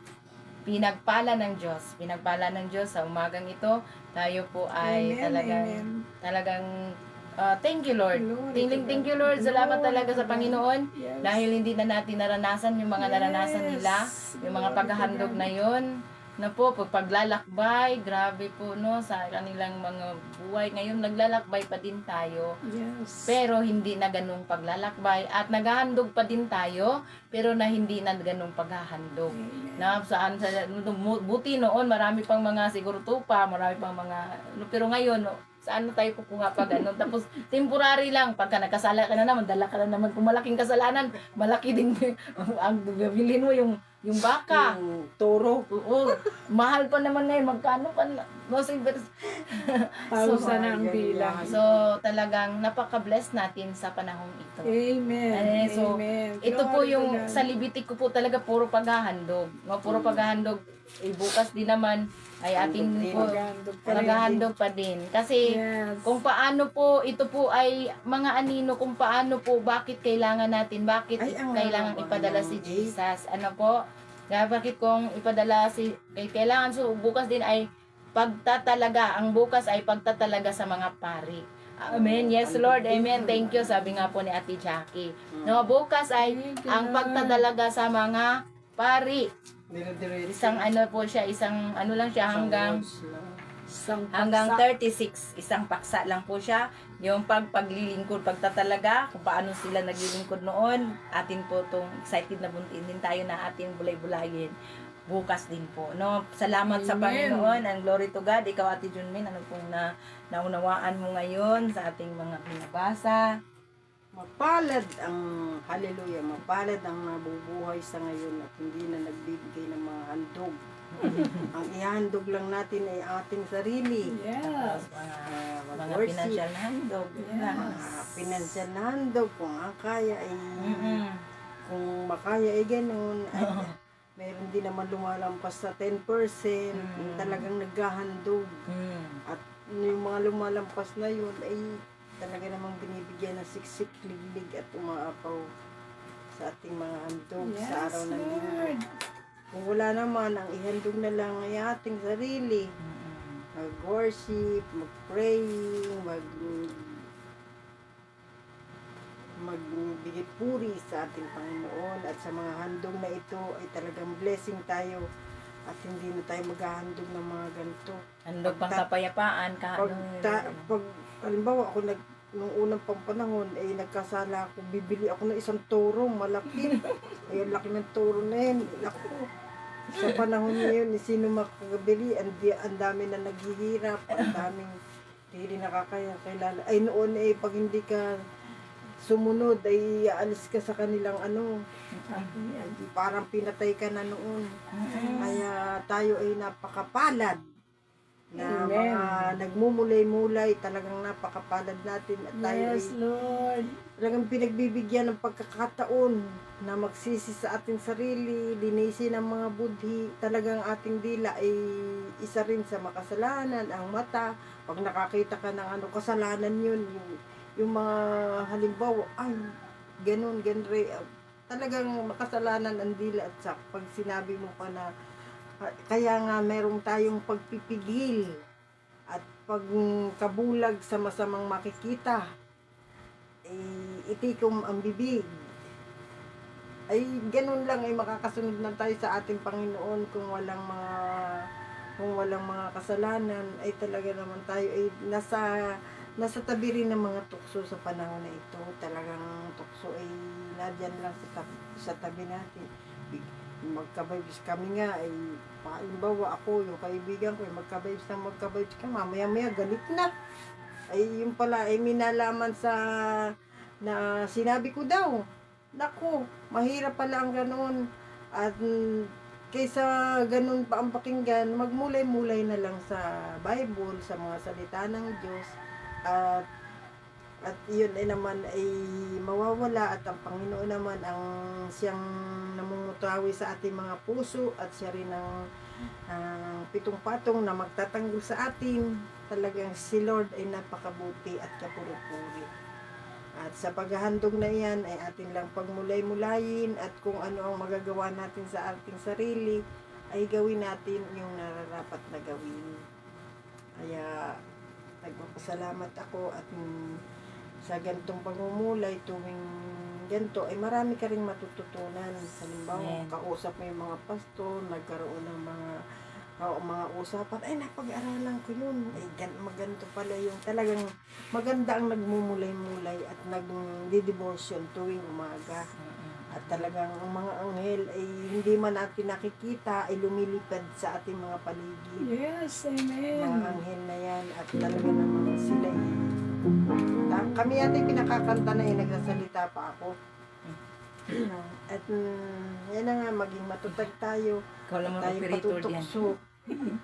pinagpala ng Diyos. Pinagpala ng Diyos sa umagang ito. Tayo po ay talagang thank you, Lord. Thank you, Lord. Salamat talaga sa Panginoon. Yes. Dahil hindi na natin naranasan yung mga naranasan nila. Yung mga paghahandog na yun. Na po, paglalakbay, grabe po, no, sa kanilang mga buhay. Ngayon, naglalakbay pa din tayo. Yes. Pero hindi na ganung paglalakbay. At naghahandog pa din tayo, pero na hindi na ganung paghahandog. Na saan, buti noon, marami pang mga siguro tupa, marami pang mga, pero ngayon, no, saan na tayo kukuha pa ganun? Tapos, temporary lang. Pagka nagkasala ka na naman, dala ka na naman. Kung malaking kasalanan, malaki din ang bilhin mo yung baka. Yung toro. Oo. Mahal pa naman ngayon. Magkano pa na? No, Pausa na ang bilang. So, talagang napaka-bless natin sa panahong ito. Amen. So, Amen. ito po Glory yung to God. sa Levitic ko po talaga puro paghahandog. No, puro paghahandog. Bukas din naman ay ating po Magandog pa rin. naghahandog pa din. Kasi Yes. kung paano po, ito po ay mga anino, kung paano po, bakit kailangan natin, bakit Ay, ang kailangan haba ipadala ng si eight. Jesus. Ano po? Kaya bakit kung ipadala kailangan bukas din ay pagtatalaga. Ang bukas ay pagtatalaga sa mga pari. Amen. Yes, Lord. Amen. Thank you. Sabi nga po ni Ate Jackie. No, bukas ay ang pagtatalaga sa mga pari. Isang ano po siya, isang ano lang siya hanggang Hanggang 36, isang paksa lang po siya. Yung paglilingkod, pagtatalaga, kung paano sila naglilingkod noon, atin po itong excited na buntin din tayo na ating bulay-bulayin. Bukas din po. No? Salamat sa Amen. Panginoon and glory to God. Ikaw, Ate Junmin, ano pong naunawaan mo ngayon sa ating mga binabasa? Mapalad ang, hallelujah, mapalad ang nabubuhay sa ngayon at hindi na nagbibigay ng mga handog. Ang ihandog lang natin ay ating sarili. Yes. Mga Mag-worship. financial na handog. Financial na handog, kung ang kaya ay, kung makaya ay ganun, ay, meron din naman lumalampas sa 10%, talagang naghahandog. At yung mga lumalampas na yun ay talaga namang binibigyan ng siksik, liglig at umaapaw sa ating mga handog sa araw ng linggo. Kung wala naman, ang ihandog na lang ay ating sarili. Mag-worship, mag-praying, magbigay puri sa ating Panginoon at sa mga handog na ito ay talagang blessing tayo at hindi na tayo maghahandog ng mga ganito. Handog pang kapayapaan. Pag halimbawa ako nung unang panahon ay nagkasala ako, bibili ako ng isang toro malaki. Ay ang laki ng toro na yun. Ako, sa panahon niyon, sino makakabili? Ang dami na naghihirap, ang daming hindi nakakaya kilala. Ay noon pag hindi ka sumunod ay aalis ka sa kanilang ano. Parang pinatay ka na noon. Kaya tayo ay napakapalad na Amen. mga nagmumulay-mulay, talagang napakapalad natin at tayo Yes, ay Lord. talagang pinagbibigyan ng pagkakataon na magsisi sa ating sarili, linisin ang mga budhi. Talagang ating dila ay isa rin sa makasalanan, ang mata. Pag nakakita ka ng ano, kasalanan yun. Yung mga halimbawa, ay, ganun, ganre. Talagang makasalanan ang dila at sa pag sinabi mo pa na kaya nga merong tayong pagpipigil at pagkabulag sa masamang makikita. Itikom ang bibig. Ay ganun lang ay makakasunod na tayo sa ating Panginoon kung walang mga kasalanan ay talaga naman tayo ay nasa tabi rin ng mga tukso sa panahon na ito. Talagang tukso ay nadyan lang sa tabi natin. Magka-vibes kami nga ay paimbawa ako, yung kaibigan ko ay magka-vibes ka, mamaya galit na. Ay yung pala ay minalaman na sinabi ko daw. Naku, mahirap pala ang ganoon. At kaysa ganun pa ang pakinggan, magmulay-mulay na lang sa Bible, sa mga salita ng Diyos. At yun ay naman ay mawawala at ang Panginoon naman ang siyang namumutawi sa ating mga puso at siya rin ang pitong patong na magtatanggol sa atin. Talagang si Lord ay napakabuti at kapuri-puri. At sa paghahandog na iyan ay atin lang pagmulay-mulayin at kung ano ang magagawa natin sa ating sarili ay gawin natin yung nararapat na gawin. Kaya nagpapasalamat ako at sa gantong pagmumulay tuwing ganito ay marami ka rin matututunan. Halimbawa, kausap mo yung mga pastor, nagkaroon ng mga usapan, ay napag-aralan ko yun. Ay maganto pala yung talagang maganda ang nagmumulay-mulay at nagdi-devotion tuwing umaga. At talagang ang mga anghel ay hindi man natin nakikita ay lumilipad sa ating mga paligid. Yes, Mga amen. anghel na yan at talaga naman sila kami yata yung pinakakanta na nagsasalita pa ako. At yan na nga, maging matutag tayo. Ikaw lang Tayo operator diyan. patutukso.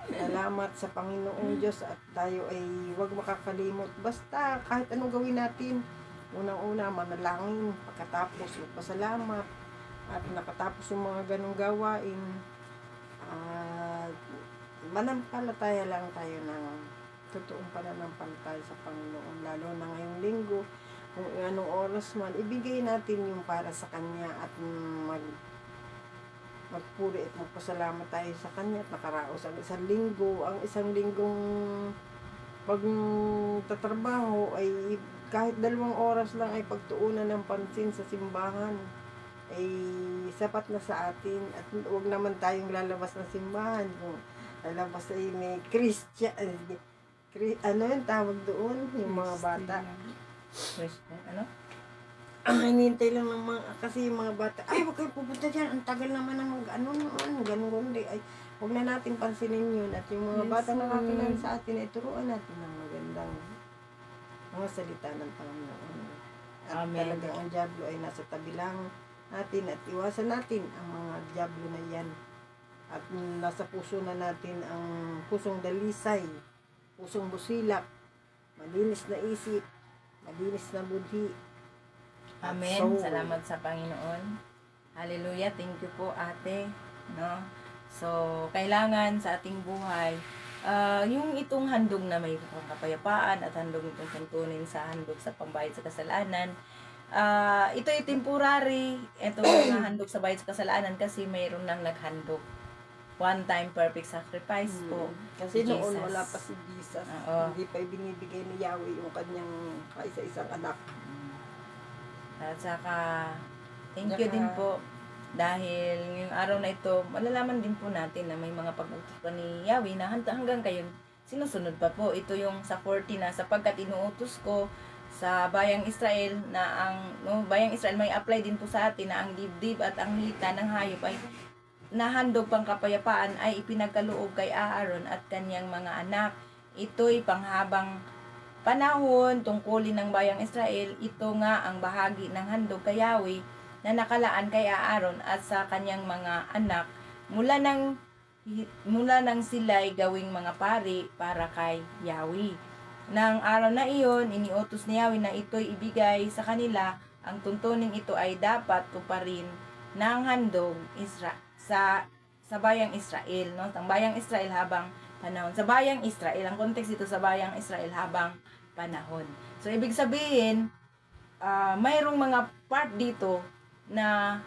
Salamat sa Panginoong Diyos at tayo ay huwag makakalimot. Basta kahit anong gawin natin, unang-una manalangin, pagkatapos pasalamat at nakatapos yung mga ganong gawain. At manampalataya lang tayo ng totoong pananampalataya sa Panginoon, lalo na ngayong linggo, kung anong oras man, ibigay natin yung para sa Kanya at magpuri at magpasalamat tayo sa Kanya at nakaraos ang isang linggo. Ang isang linggong pagtatrabaho ay kahit 2 oras lang ay pagtuunan ng pansin sa simbahan ay sapat na sa atin at huwag naman tayong lalabas ng simbahan kung lalabas ay may Christian ano yung tawag doon yung mga bata Christian, ano? hinihintay lang ng mga kasi yung mga bata ay wag kayo pupunta dyan ang tagal naman ng ano noon ganun di ay huwag na natin pansinin yun at yung mga Yes, bata na Lord. nakakilala sa atin ay turuan natin ng magandang mga salita ng Panginoon at Amen. talagang ang diablo ay nasa tabi lang natin at iwasan natin ang mga diablo na yan at nasa puso na natin ang pusong dalisay, pusong busilak, malinis na isip, malinis na budhi. at Amen. soul. Salamat sa Panginoon. Hallelujah. Thank you po, ate. No? So, kailangan sa ating buhay, yung itong handog na may kapayapaan at handog itong tuntunin sa handog sa pambayad sa kasalanan, ito ay temporary. Ito mga handog sa bayad sa kasalanan kasi mayroon nang naghandog. One time perfect sacrifice po. Kasi Si noon Jesus. wala pa si Jesus. Oo. Hindi pa ibinibigay ni Yahweh yung kanyang kaisa-isang anak. At saka, thank you Saka- din po. Dahil ngayong araw na ito, malalaman din po natin na may mga pag-utos pa ni Yahweh na hanggang ngayon, sinusunod pa po. Ito yung sa 40 na sapagkat inuutos ko sa bayang Israel na bayang Israel may apply din po sa atin na ang dibdib at ang hita ng hayop ay nahandog pang kapayapaan ay ipinagkaloob kay Aaron at kanyang mga anak. Ito'y panghabang panahon tungkulin ng bayang Israel. Ito nga ang bahagi ng handog kay Yahweh na nakalaan kay Aaron at sa kanyang mga anak mula nang sila'y gawing mga pari para kay Yahweh. Nang araw na iyon, iniutos ni Yahweh na ito'y ibigay sa kanila. Ang tuntuning ito ay dapat tuparin ng handog sa bayang Israel, no? Ang bayang Israel habang panahon. Sa bayang Israel, ang context dito sa bayang Israel habang panahon. So ibig sabihin, mayroong mga part dito na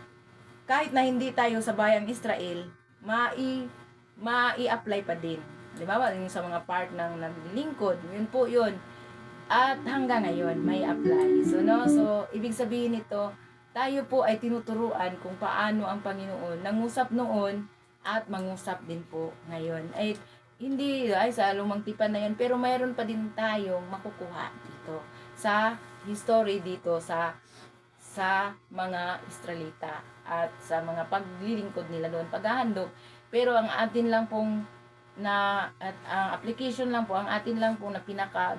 kahit na hindi tayo sa bayang Israel, mai-apply pa din. Di ba? Yung sa mga part ng naglilingkod, yun po yun. At hanggang ngayon, may apply. So ibig sabihin nito, tayo po ay tinuturuan kung paano ang Panginoon nangusap noon at mangusap din po ngayon. Ay hindi sa lumang tipan na yan, pero mayroon pa din tayong makukuha dito sa history dito sa mga Israelita at sa mga paglilingkod nila doon, paghahandog. Pero ang atin lang pong ang application lang po, ang atin lang po na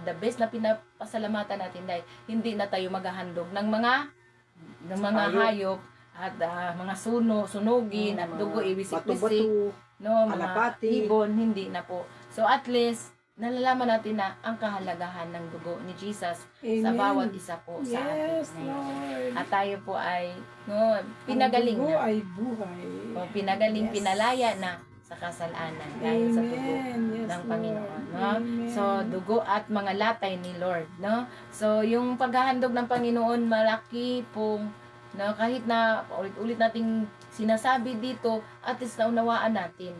the best na pinapasalamatan natin dahil hindi na tayo maghahandog ng mga hayop at mga sunugin at dugo ibisik-bisik, Bato-bato, no, mga kalapati. ibon, hindi na po. So at least nalalaman natin na ang kahalagahan ng dugo ni Jesus sa Amen. bawat isa po sa atin Yes, ngayon. Lord. At tayo po ay pinagaling Ang dugo na. ay buhay. Pinagaling, Yes. pinalaya na sa kasalanan dahil sa dugo Yes, ng Lord. Panginoon, no? Amen. So dugo at mga latay ni Lord, no? So yung paghahandog ng Panginoon malaki pong, no, kahit na ulit-ulit nating sinasabi dito, at least naunawaan natin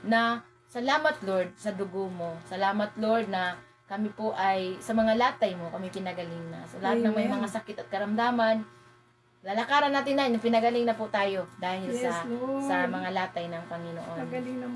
na salamat Lord sa dugo mo. Salamat Lord na kami po ay sa mga latay mo kami pinagaling na. Sa lahat ng may Amen. mga sakit at karamdaman, lalakaran natin na, pinagaling na po tayo dahil Yes, sa Lord. mga latay ng Panginoon. Magaling na Amen.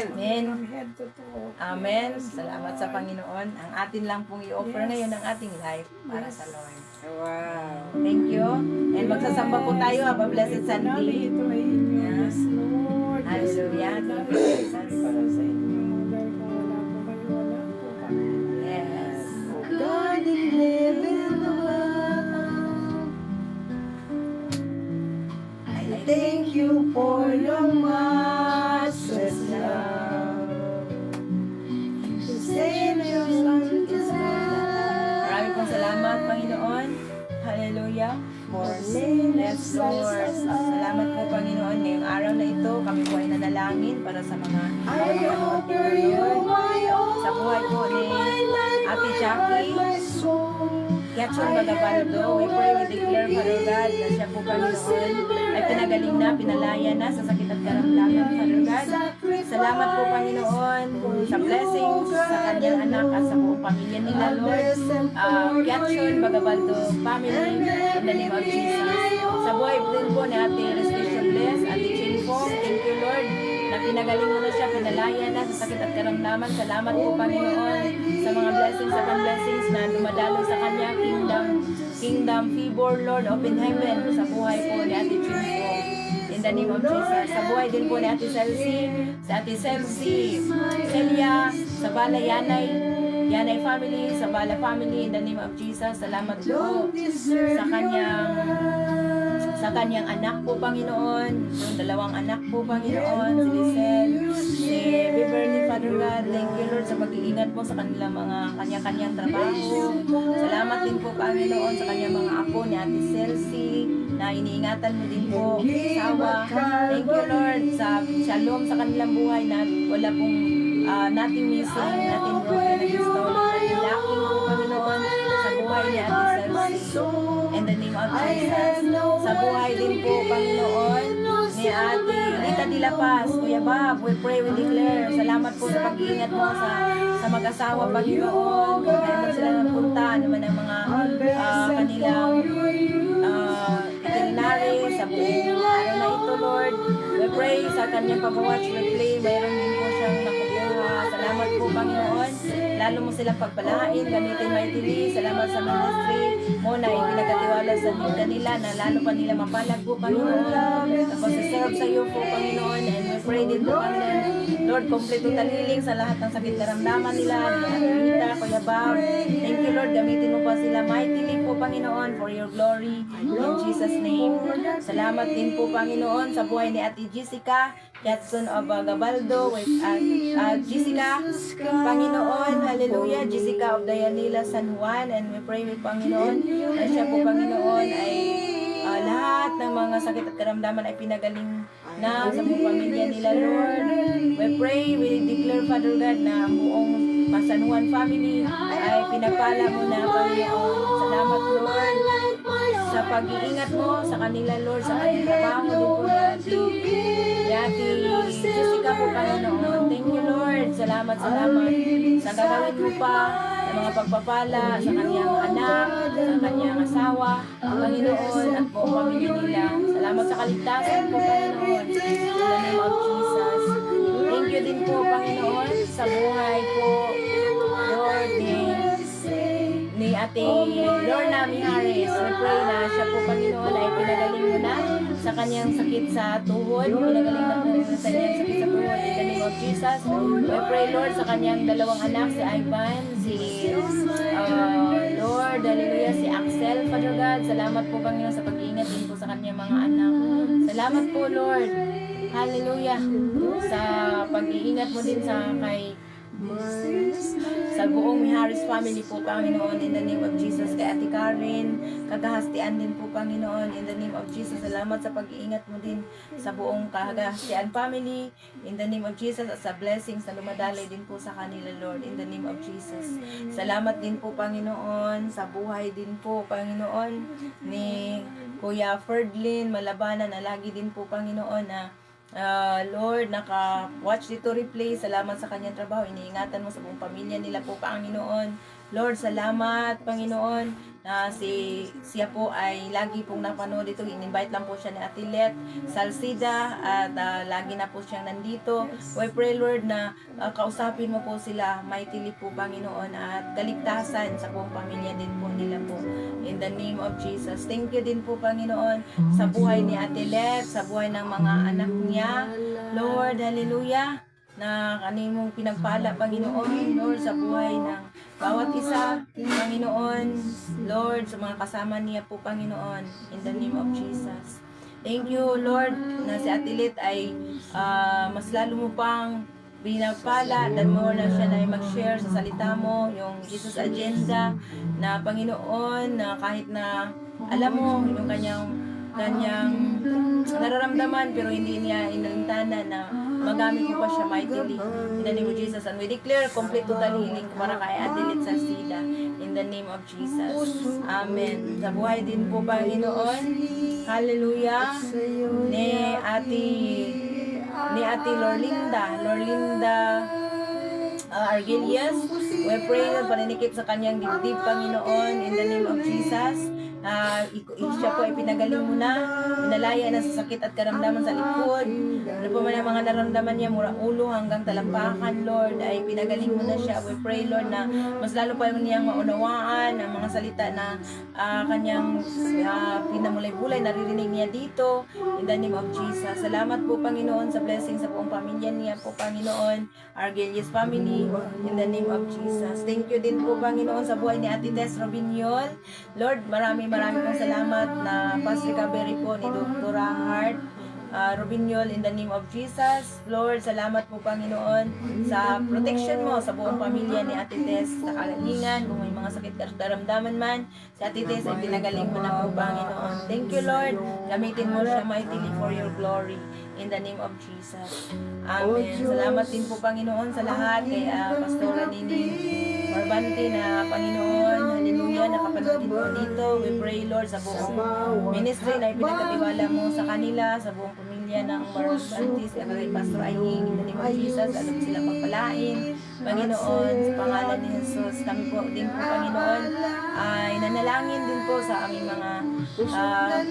po. Amen. From head to toe. Amen. Yes, Salamat sa Lord. Panginoon. Ang atin lang pong i-offer Yes. ngayon ang ating life para Yes. sa Lord. Wow. Thank you. And magsasamba po tayo. Have a blessed Sunday. Ito ay inyo. Yeah. Yes, Lord. Hallelujah. Yes, Lord. Thank you, Jesus. Para sa inyo. Dahil kung wala po kayo, wala po kami. Yes. God in heaven above, I thank you for your matchless love. To save your son is love. Maraming pong salamat, Panginoon. Hallelujah. For name Yes, Lord. Salamat po, Panginoon. Ngayong araw na ito, kami po ay nanalangin para sa mga I kapanood offer dito, you Lord. my all, Sa buhay po ni my life, Ate my Jackie. heart, my soul. Gertrude Magabaldo. We pray, we declare, Father God, na siya po, Panginoon, ay pinagaling na, pinalaya na sa sakit at karamdaman, Father God. Salamat po, Panginoon, sa blessings sa kanyang anak at sa buong pamilya nila, Lord. Gertrude Magabaldo family, in the name of Jesus. Sa buhay din po ni Ate Restoration Bless, Ate Chinfong, thank you, Lord, na pinagaling mo na siya, pinalaya na sa sakit at karamdaman. Salamat po, Panginoon, sa mga blessings at blessings na dumadalo sa kanya, kingdom favor, Lord, open heaven sa buhay po ni Ate Chinfong. In the name of Jesus. Sa buhay din po ni Ate Celsi, sa Ate Celsi, Celia, sa Bala Yanay family, sa Bala family, in the name of Jesus. Salamat po sa kanyang anak po, Panginoon, yung dalawang anak po, Panginoon, si Lizelle, si Beverly, Father God. Thank you, Lord, sa pag-iingat mo sa kanilang mga kanya-kanyang trabaho. Salamat din po, Panginoon, sa kanyang mga apo ni Ate Celsi, na iniingatan mo din po, asawa. Thank you, Lord, sa shalom sa kanilang buhay na wala pong nothing missing, nothing broken, nothing stolen, nothing lacking po, Panginoon, sa buhay ni Ate Celsi. In the name of Jesus. Sa buhay din po, Panginoon, ni Ate Lita de la Paz, Kuya Bob, we pray, we declare. Salamat po sa pag-iingat mo sa mag-asawa, Panginoon. Kaya mo sila napunta, naman ang mga kanilang itinerary sa buong araw na ito, Lord. We pray sa kanyang pag-watch, replay, mayroon din po siyang nakukuha. Salamat po, Panginoon. Lalo mo silang pagpalain, gamitin mightily. Salamat sa ministry mo na ipinagkatiwala sa kanila na lalo pa nila mapalag po, Panginoon. Tapos serve sa iyo po, Panginoon. And we pray din po, Panginoon. Lord, kompleto taliling sa lahat ng sakit karamdaman nila. Ni Ate Rita, Kuya Bob. Thank you, Lord. Gamitin mo pa sila mightily po, Panginoon, for your glory. In Jesus' name. Salamat din po, Panginoon, sa buhay ni Ate Jessica Jackson of Gabaldo. Jessica, Panginoon, hallelujah, Jessica of Dayanila, San Juan, and we pray with Panginoon na siya po, Panginoon, ay lahat ng mga sakit at karamdaman ay pinagaling na sa buong pamilya nila, Lord. We pray, we declare, Father God, na ang buong San Juan family ay pinapala mo na, Panginoon. Salamat, Lord, sa pag-iingat mo sa kanila, Lord, sa kanilang trabaho din po ni Ate Jessica po, Panginoon. Thank you, Lord. Salamat sa gagawin mo pa ng mga pagpapala sa kanyang anak, sa kanyang asawa, Panginoon, at buong pamilya nila. Salamat sa kaligtasan po, Panginoon. In the name of Jesus. Thank you din po, Panginoon, sa buhay po, Lord, ni Ate Lorna Mijares. We pray na siya po, Panginoon, ay pinagaling mo na sa kanyang sakit sa tuhod. Pinagaling na po sa kanyang sakit sa tuhod. In the name of Jesus. We pray, Lord, sa kanyang dalawang anak, si Ivan, si Lord, hallelujah, si Axel, Father God. Salamat po, Panginoon, sa pag-iingat din po sa kanyang mga anak. Salamat po, Lord. Hallelujah. Sa pag-iingat mo din sa buong Mijares family po, Panginoon, in the name of Jesus. Kay Ate Karen, kagahastian din po, Panginoon, in the name of Jesus. Salamat sa pag-iingat mo din sa buong kagahastian family, in the name of Jesus, at sa blessings na lumadalay din po sa kanila, Lord, in the name of Jesus. Salamat din po, Panginoon, sa buhay din po, Panginoon, ni Kuya Ferdlin Malabanan, na lagi din po, Panginoon, na Lord, naka-watch dito replay. Salamat sa kanyang trabaho. Iniingatan mo sa buong pamilya nila po, Panginoon. Lord, salamat, Panginoon, na siya po ay lagi pong napanood dito. In-invite lang po siya ni Ate Let Salcida at lagi na po siyang nandito. We pray, Lord, na kausapin mo po sila mightily po, Panginoon, at kaligtasan sa buong pamilya din po nila po. In the name of Jesus. Thank you din po, Panginoon, sa buhay ni Ate Let, sa buhay ng mga anak niya. Lord, hallelujah, na kanimong pinagpala, Panginoon, Lord, sa buhay ng bawat isa, Panginoon, Lord, sa mga kasama niya po, Panginoon, in the name of Jesus. Thank you, Lord, na si Ate Let ay mas lalo mo pang pinagpala, dan more na siya na mag-share sa salita mo, yung Jesus Agenda, na Panginoon, na kahit na alam mo yung kanyang nararamdaman, pero hindi niya inalintana na magamit mo pa siya mightily. In the name of Jesus. And we declare complete total healing para kay Adelit Salcida. In the name of Jesus. Amen. Sa buhay din po, Panginoon. Hallelujah. Ni Ate Lorlinda Argelius. We pray na paninikip sa kanyang dibdib, Panginoon, in the name of Jesus. Siya po ay pinagaling mo na, pinalaya na sa sakit at karamdaman sa likod. Ano po man ang mga naramdaman niya, mula ulo hanggang talampakan, Lord, ay pinagaling mo na siya. We pray, Lord, na mas lalo pa niyang maunawaan ang mga salita na kanyang pinamulay-bulay, naririnig niya dito, in the name of Jesus. Salamat po, Panginoon, sa blessing sa buong pamilya niya po, Panginoon, Argelius family, in the name of Jesus. Thank you din po, Panginoon, sa buhay ni Ate Tess Robiniol. Lord, marami pong salamat na past recovery po ni Dr. Hart Robiniol, in the name of Jesus. Lord, salamat po, Panginoon, sa protection mo sa buong pamilya ni Ate Tess, sa kagalingan, kung may mga sakit karamdaman man, si Ate Tess ay pinagaling mo na po, Panginoon. Thank you, Lord. Gamitin mo siya mightily for your glory, in the name of Jesus. Amen. Salamat din po, Panginoon, sa lahat kay Pastora Nini Marbante na, Panginoon, hallelujah, nakapanood din po dito. We pray, Lord, sa buong ministry na ipinagkatiwala mo sa kanila, sa buong pamilya ng Marbante, sa kay Pastor Aying, in the name of Jesus, alam sila pagpalain, Panginoon, sa pangalan ni Jesus. Kami po din po, Panginoon, ay nanalangin din po sa aming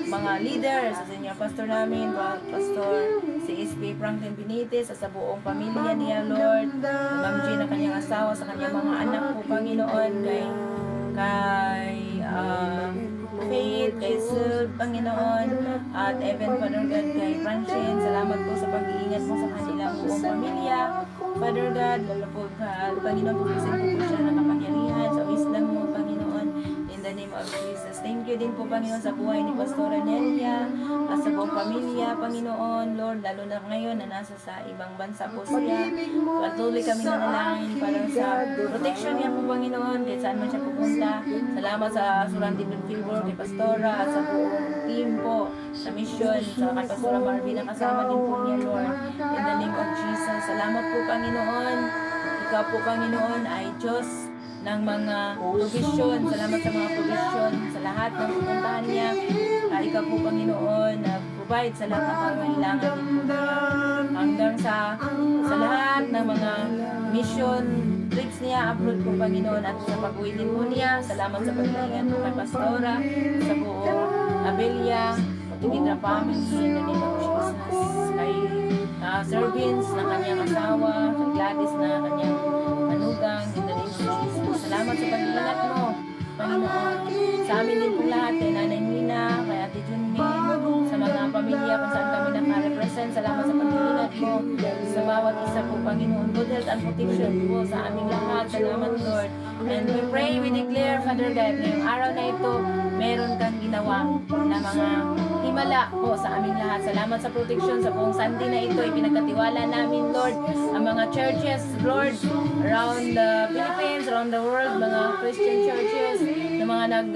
mga leaders, sa senior pastor namin, Pastor si SP Franklin Benitez, sa buong pamilya niya, Lord, Ma'am Jean, na kanyang asawa, sa kanyang mga anak po, Panginoon, kay Faith, kay Sub, Panginoon, at Evan, Father God, kay Francine. Salamat po sa pag-iingat mo sa kanilang buong pamilya, Father God. Lalo po, Panginoon, pupusin po siya ng kapangyarihan sa wisdom mo, Panginoon, in the name of Jesus. Thank you din po, Panginoon, sa buhay ni Pastora Nelia at sa buong pamilya, Panginoon, Lord, lalo na ngayon na nasa sa ibang bansa po siya. Patuloy kami nanalangin para sa protection niya po, Panginoon, kahit saan man siya pupunta. Salamat sa surrounding with favor kay Pastora at sa buong team po sa mission, sa kay Pastora Marvin na kasama din po niya, Lord, in the name of Jesus. Salamat po, Panginoon. Ikaw po, Panginoon, ay Diyos ng mga provision. Salamat sa mga provision sa lahat ng pupuntahan niya. Ikaw po, Panginoon, provide sa lahat ng pangangailangan din po niya. Hanggang sa lahat ng mga mission trips niya, abroad po, Panginoon, at sa pag-uwi din po niya. Salamat sa pag-iingat po kay Pastora, sa buong Abelia, Motivitra family, in the name of Jesus. Kay servants na kanyang asawa, kay Gladys na kanyang manugang, in the name of Jesus. Salamat sa pag-iingat mo, Panginoon. Sa amin din po lahat, kay Nanay Mina, kay Ate Junmin, sa mga pamilya kung saan kami naka-represent. Salamat sa pag-iingat mo sa bawat isa po, Panginoon. Good health and protection po sa aming lahat. Salamat, Lord. And we pray, we declare, Father God, ngayong araw na ito, meron kang ginawa na mga himala po sa aming lahat. Salamat sa protection sa buong Sunday na ito. Ipinagkatiwala namin, Lord, ang mga churches, Lord, around the Philippines, around the world, mga Christian churches, na mga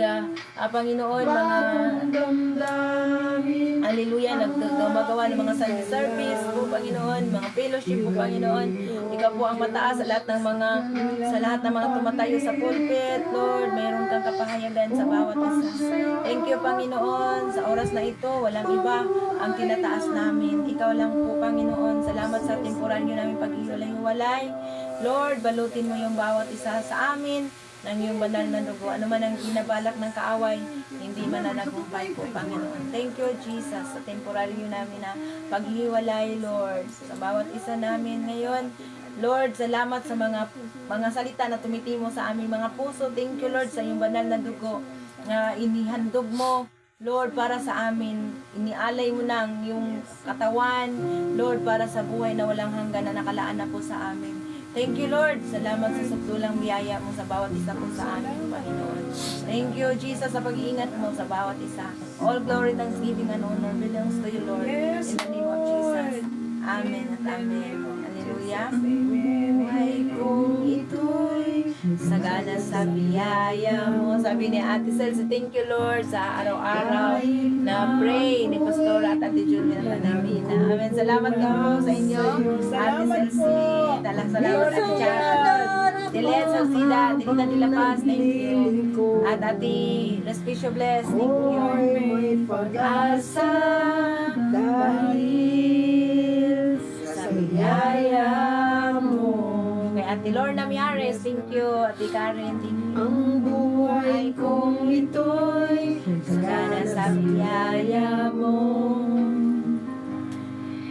Panginoon, mga hallelujah, nagmagawa ng mga Sunday service po, Panginoon, mga fellowship po, Panginoon. Ikaw po ang mataas sa lahat ng mga tumatayo sa pulpit, Lord. Mayroon kang kapahayagan sa bawat isa. Thank you, Panginoon. Sa oras na ito, walang iba ang tinataas namin. Ikaw lang po, Panginoon. Salamat sa temporaryo namin paghiwalay-hiwalay. Lord, balutin mo yung bawat isa sa amin ng iyong banal na dugo. Ano man ang ginabalak ng kaaway, hindi mananagumpay po, Panginoon. Thank you, Jesus, sa temporaryo namin na paghiwalay, Lord, sa bawat isa namin ngayon. Lord, salamat sa mga salita na tumitimo sa aming mga puso. Thank you, Lord, sa iyong banal na dugo na inihandog mo, Lord, para sa amin. Inialay mo na ang iyong katawan, Lord, para sa buhay na walang hanggan na nakalaan na po sa amin. Thank you, Lord. Salamat sa sukdulang biyaya mo sa bawat isa po sa amin, Panginoon. Thank you, Jesus, sa pag-iingat mo sa bawat isa. All glory, thanksgiving, and honor belongs to you, Lord. In the name of Jesus. Amen at amen. Hallelujah. Buhay kong ito'y sagana Sagana sa biyaya mo. Sabi ni Ate Cel, thank you Lord sa araw-araw na pray ni Pastor at Ate Julia Tanamina. Amen. Salamat nga po sa inyo. Ate Cel, talang salamat Ate Charot. Dilen Salsida, Dilita de La Paz, thank you. At Ate Respicio Bless, thank you. May pag-asa Dahil sa biyaya mo. Kay Ate Lorna Miares, thank you. Ate Karen, thank you. ang buhay kong ito'y Sagana sa biyaya mo.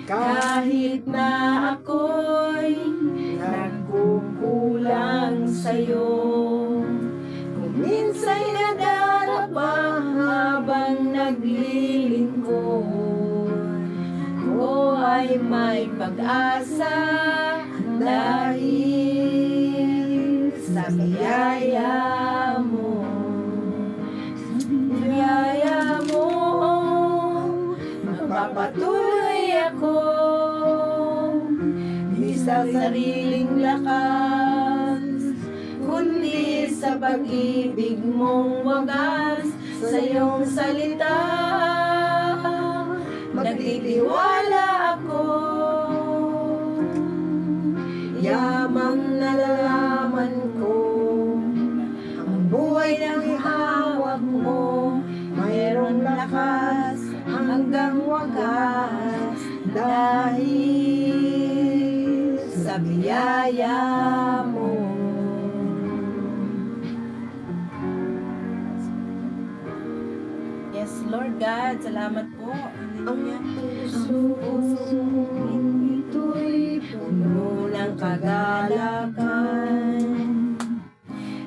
kahit Kahit na ako'y nagkukulang sa'yo, kung minsa'y nadarapa habang naglilingkod, ko ay may pag-asa dahil sa biyaya mo. Biyaya mo, magpapatuloy ako, di sa sariling lakas, kundi sa pag-ibig mong wagas, sa iyong salita, nagtitiwala ako. Yamang nalalaman ko, ang buhay ng hawak mo, mayroong lakas hanggang wagas, dahil sa biyaya mo. Yes, Lord God, salamat po. Hallelujah. Puso ito'y puno ng kagalakan.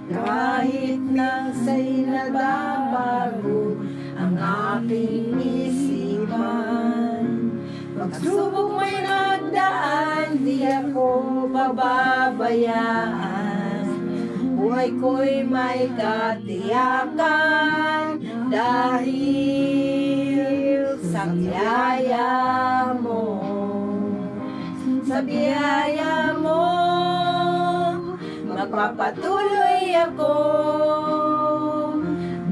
Kahit nang sa'y nababago ang aking isipan, pagsubok may nagdaan, di ako pababayaan. Buhay ko'y may katiyakan dahil sa biyaya mo. Sa biyaya mo, magpapatuloy ako,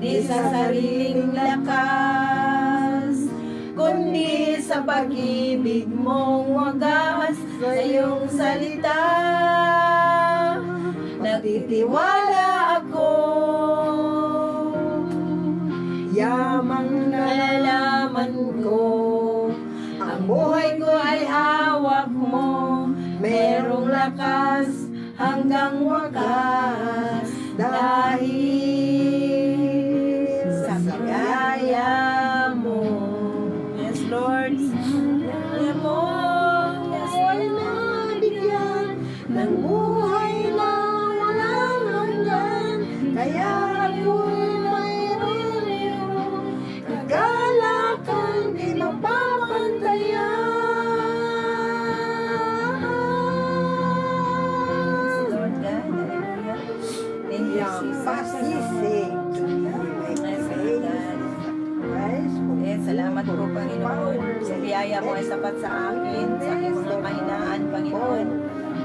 di sa sariling lakas, kundi sa pag-ibig mong wagas, sa iyong salita, nagtitiwala ako. Yamang nalalaman ko, ang buhay ko ay hawak mo, merong lakas hanggang wakas, dahil sa biyaya mo. Yes, Lord. Biyaya mo, yes, Lord. Nabigyan ng buhay na walang hanggan, kaya ako'y mayroon kagalakan, di mapapantayan. Lord God, hallelujah. Thank you, Jesus. pasisig to me my Yes, Lord faith. God. Christ, Eh, salamat po, Panginoon. Sa biyaya mo ay sapat sa akin, sa aking mga kahinaan, Panginoon.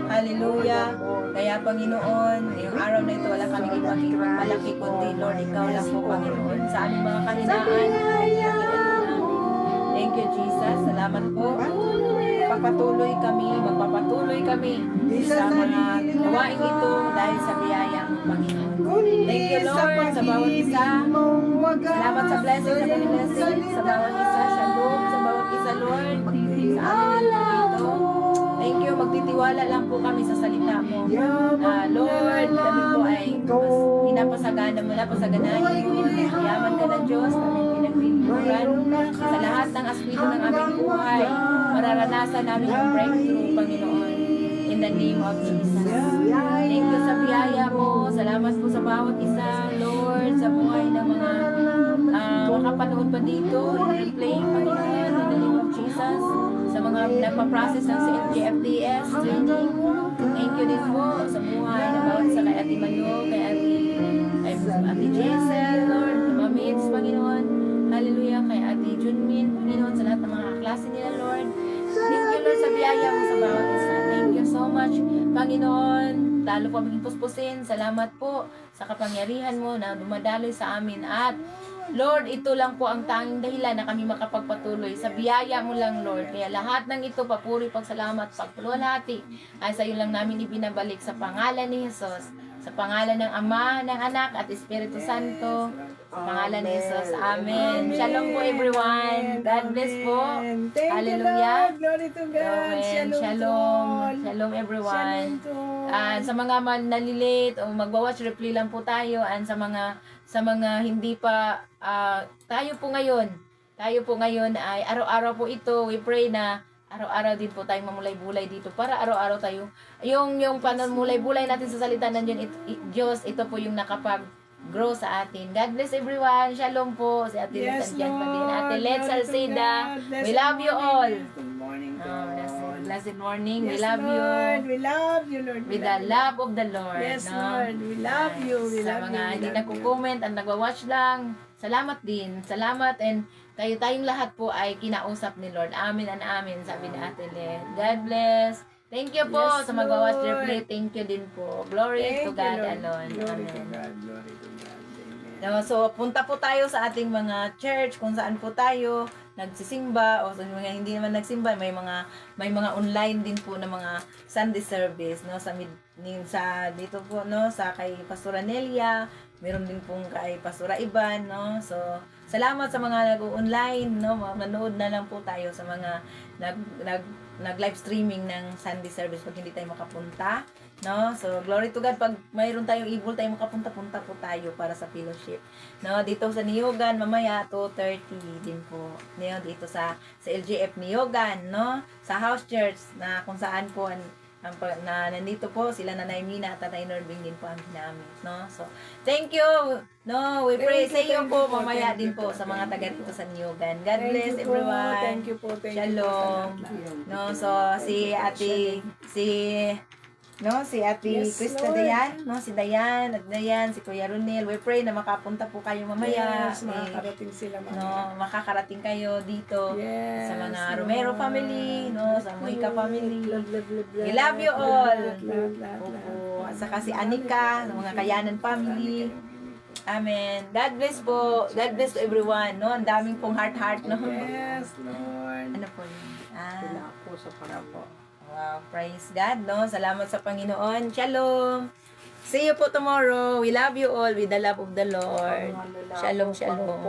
Hallelujah. Kaya, Panginoon, ngayong araw na ito, wala kaming ibang malaki kundi, Lord, ikaw lang po, Panginoon. Sa aming mga kahinaan, thank you, Jesus. Salamat po. Magpapatuloy kami sa mga gawain ito dahil sa biyaya mo, Panginoon. Thank you, Lord, sa bawat isa. Salamat sa blessing, sa mga blessing, sa bawat isa. Shalom, sa bawat isa, Lord. Sa amin dito. Thank you, magtitiwala lang po kami sa salita mo. Lord, kami po ay napasaganahin mo. Yaman ka ng Diyos, kami pinaglilingkuran. Sa lahat ng aspeto ng aming buhay, mararanasan namin yung breakthrough, Panginoon. In the name of Jesus. Thank you sa biyaya mo. Salamat po sa bawat isa, Lord, sa buhay ng mga makapanood pa dito, i-replay, Panginoon, in the name of Jesus. Sa mga nagpa-process ng CNGFDS training, thank you din po sa buhay na bawat isa kay Ate Manu, kay Ate Jessel, Lord, kay Mamits, Panginoon. Hallelujah, kay Ate Junmin, Panginoon, sa lahat ng mga klase nila, Lord. Thank you, Lord, sa biyaya mo sa bawat isa. Thank you so much Panginoon, lalo po aming puspusin. Salamat po sa kapangyarihan mo na dumadaloy sa amin. At Lord, ito lang po ang tanging dahilan na kami makapagpatuloy. Sa biyaya mo lang, Lord. Kaya lahat ng ito, papuri, pagsalamat, pagluwalhati, ay sa iyo lang namin ibinabalik sa pangalan ni Jesus. Sa pangalan ng Ama, ng Anak, at Espiritu Santo. Sa pangalan ni Jesus. Amen. Shalom po everyone. God bless po. Amen. Thank Hallelujah. you, Lord. Glory to God. Amen. Shalom. Shalom. Tol. Shalom everyone. Shalom, Tol. Sa mga nalilate o magwa-watch replay lang po tayo, and sa mga hindi pa tayo po ngayon ay araw-araw po ito. We pray na araw-araw din po tayong mamulay-bulay dito para araw-araw tayo yung panamulay-bulay natin sa salita ng Diyos, ito po yung nakapag-grow sa atin. God bless everyone. Shalom po. Si Ate Let's Yes, andyan pa din. Lord. Ate Let's Glory to Salceda. God. Blessed We love you morning. all. Good morning, Blessed morning. Yes, We love you. Lord. We love you, Lord. We With the love you. love of the Lord. Yes, no? Lord. We love you. We Sa love mga you. We hindi love nagko-comment at nagwa-watch lang, salamat din. Salamat, and tayong lahat po ay kinausap ni Lord. Amin and amin, sabi ni Ate Let. God bless. Thank you po Yes, sa mag-watch Lord. replay. Thank you din po. Glory Thank to you, God Lord. alone. Glory to Amen. God. Glory to God. Amen. No, so, punta po tayo sa ating mga church kung saan po tayo nagsisimba, o sa mga hindi naman nagsimba, may mga online din po na mga Sunday service, no, sa dito po, no, sa kay Pastor Anelia, meron din pong kay Pastor Iban, no. So, salamat sa mga nag-online, no, manood na lang po tayo sa mga nag-live streaming ng Sunday service pag hindi tayo makapunta. No? So, glory to God. Pag mayroon tayong able tayo makapunta-punta po tayo para sa fellowship. No? Dito sa Niyogan, mamaya, 2:30 din po. No? Dito sa LGF Niyogan, no? Sa house church, na kung saan po, na nandito po, sila Nanay Mina at Tatay Norbing din po ang ginamit. No? So, thank you. No, we pray sa iyo po, mamaya din po sa mga taga dito sa Niyogan. God bless Thank you po. everyone. Thank you po. Thank you po Shalom. sa lahat. No, so si Ate Yes, Krista Lord. Dayan, no, si Dayan, si Kuya Ronel. We pray na makapunta po kayo mamaya. Yes, makakarating sila mamaya. No, makakarating kayo dito Yes, sa mga Lord. Romero family, no, sa Mojica family. Love. We love you all. Lahat. Opo. At saka si Anika, sa mga Kayanan family. Amen. God bless po. God bless to everyone, no. Ang daming pong heart, no. Yes, Lord. Ano po yun? Wala po sa Panginoon. Wow, praise God, no? Salamat sa Panginoon. Shalom. See you po tomorrow. We love you all with the love of the Lord. Shalom, shalom.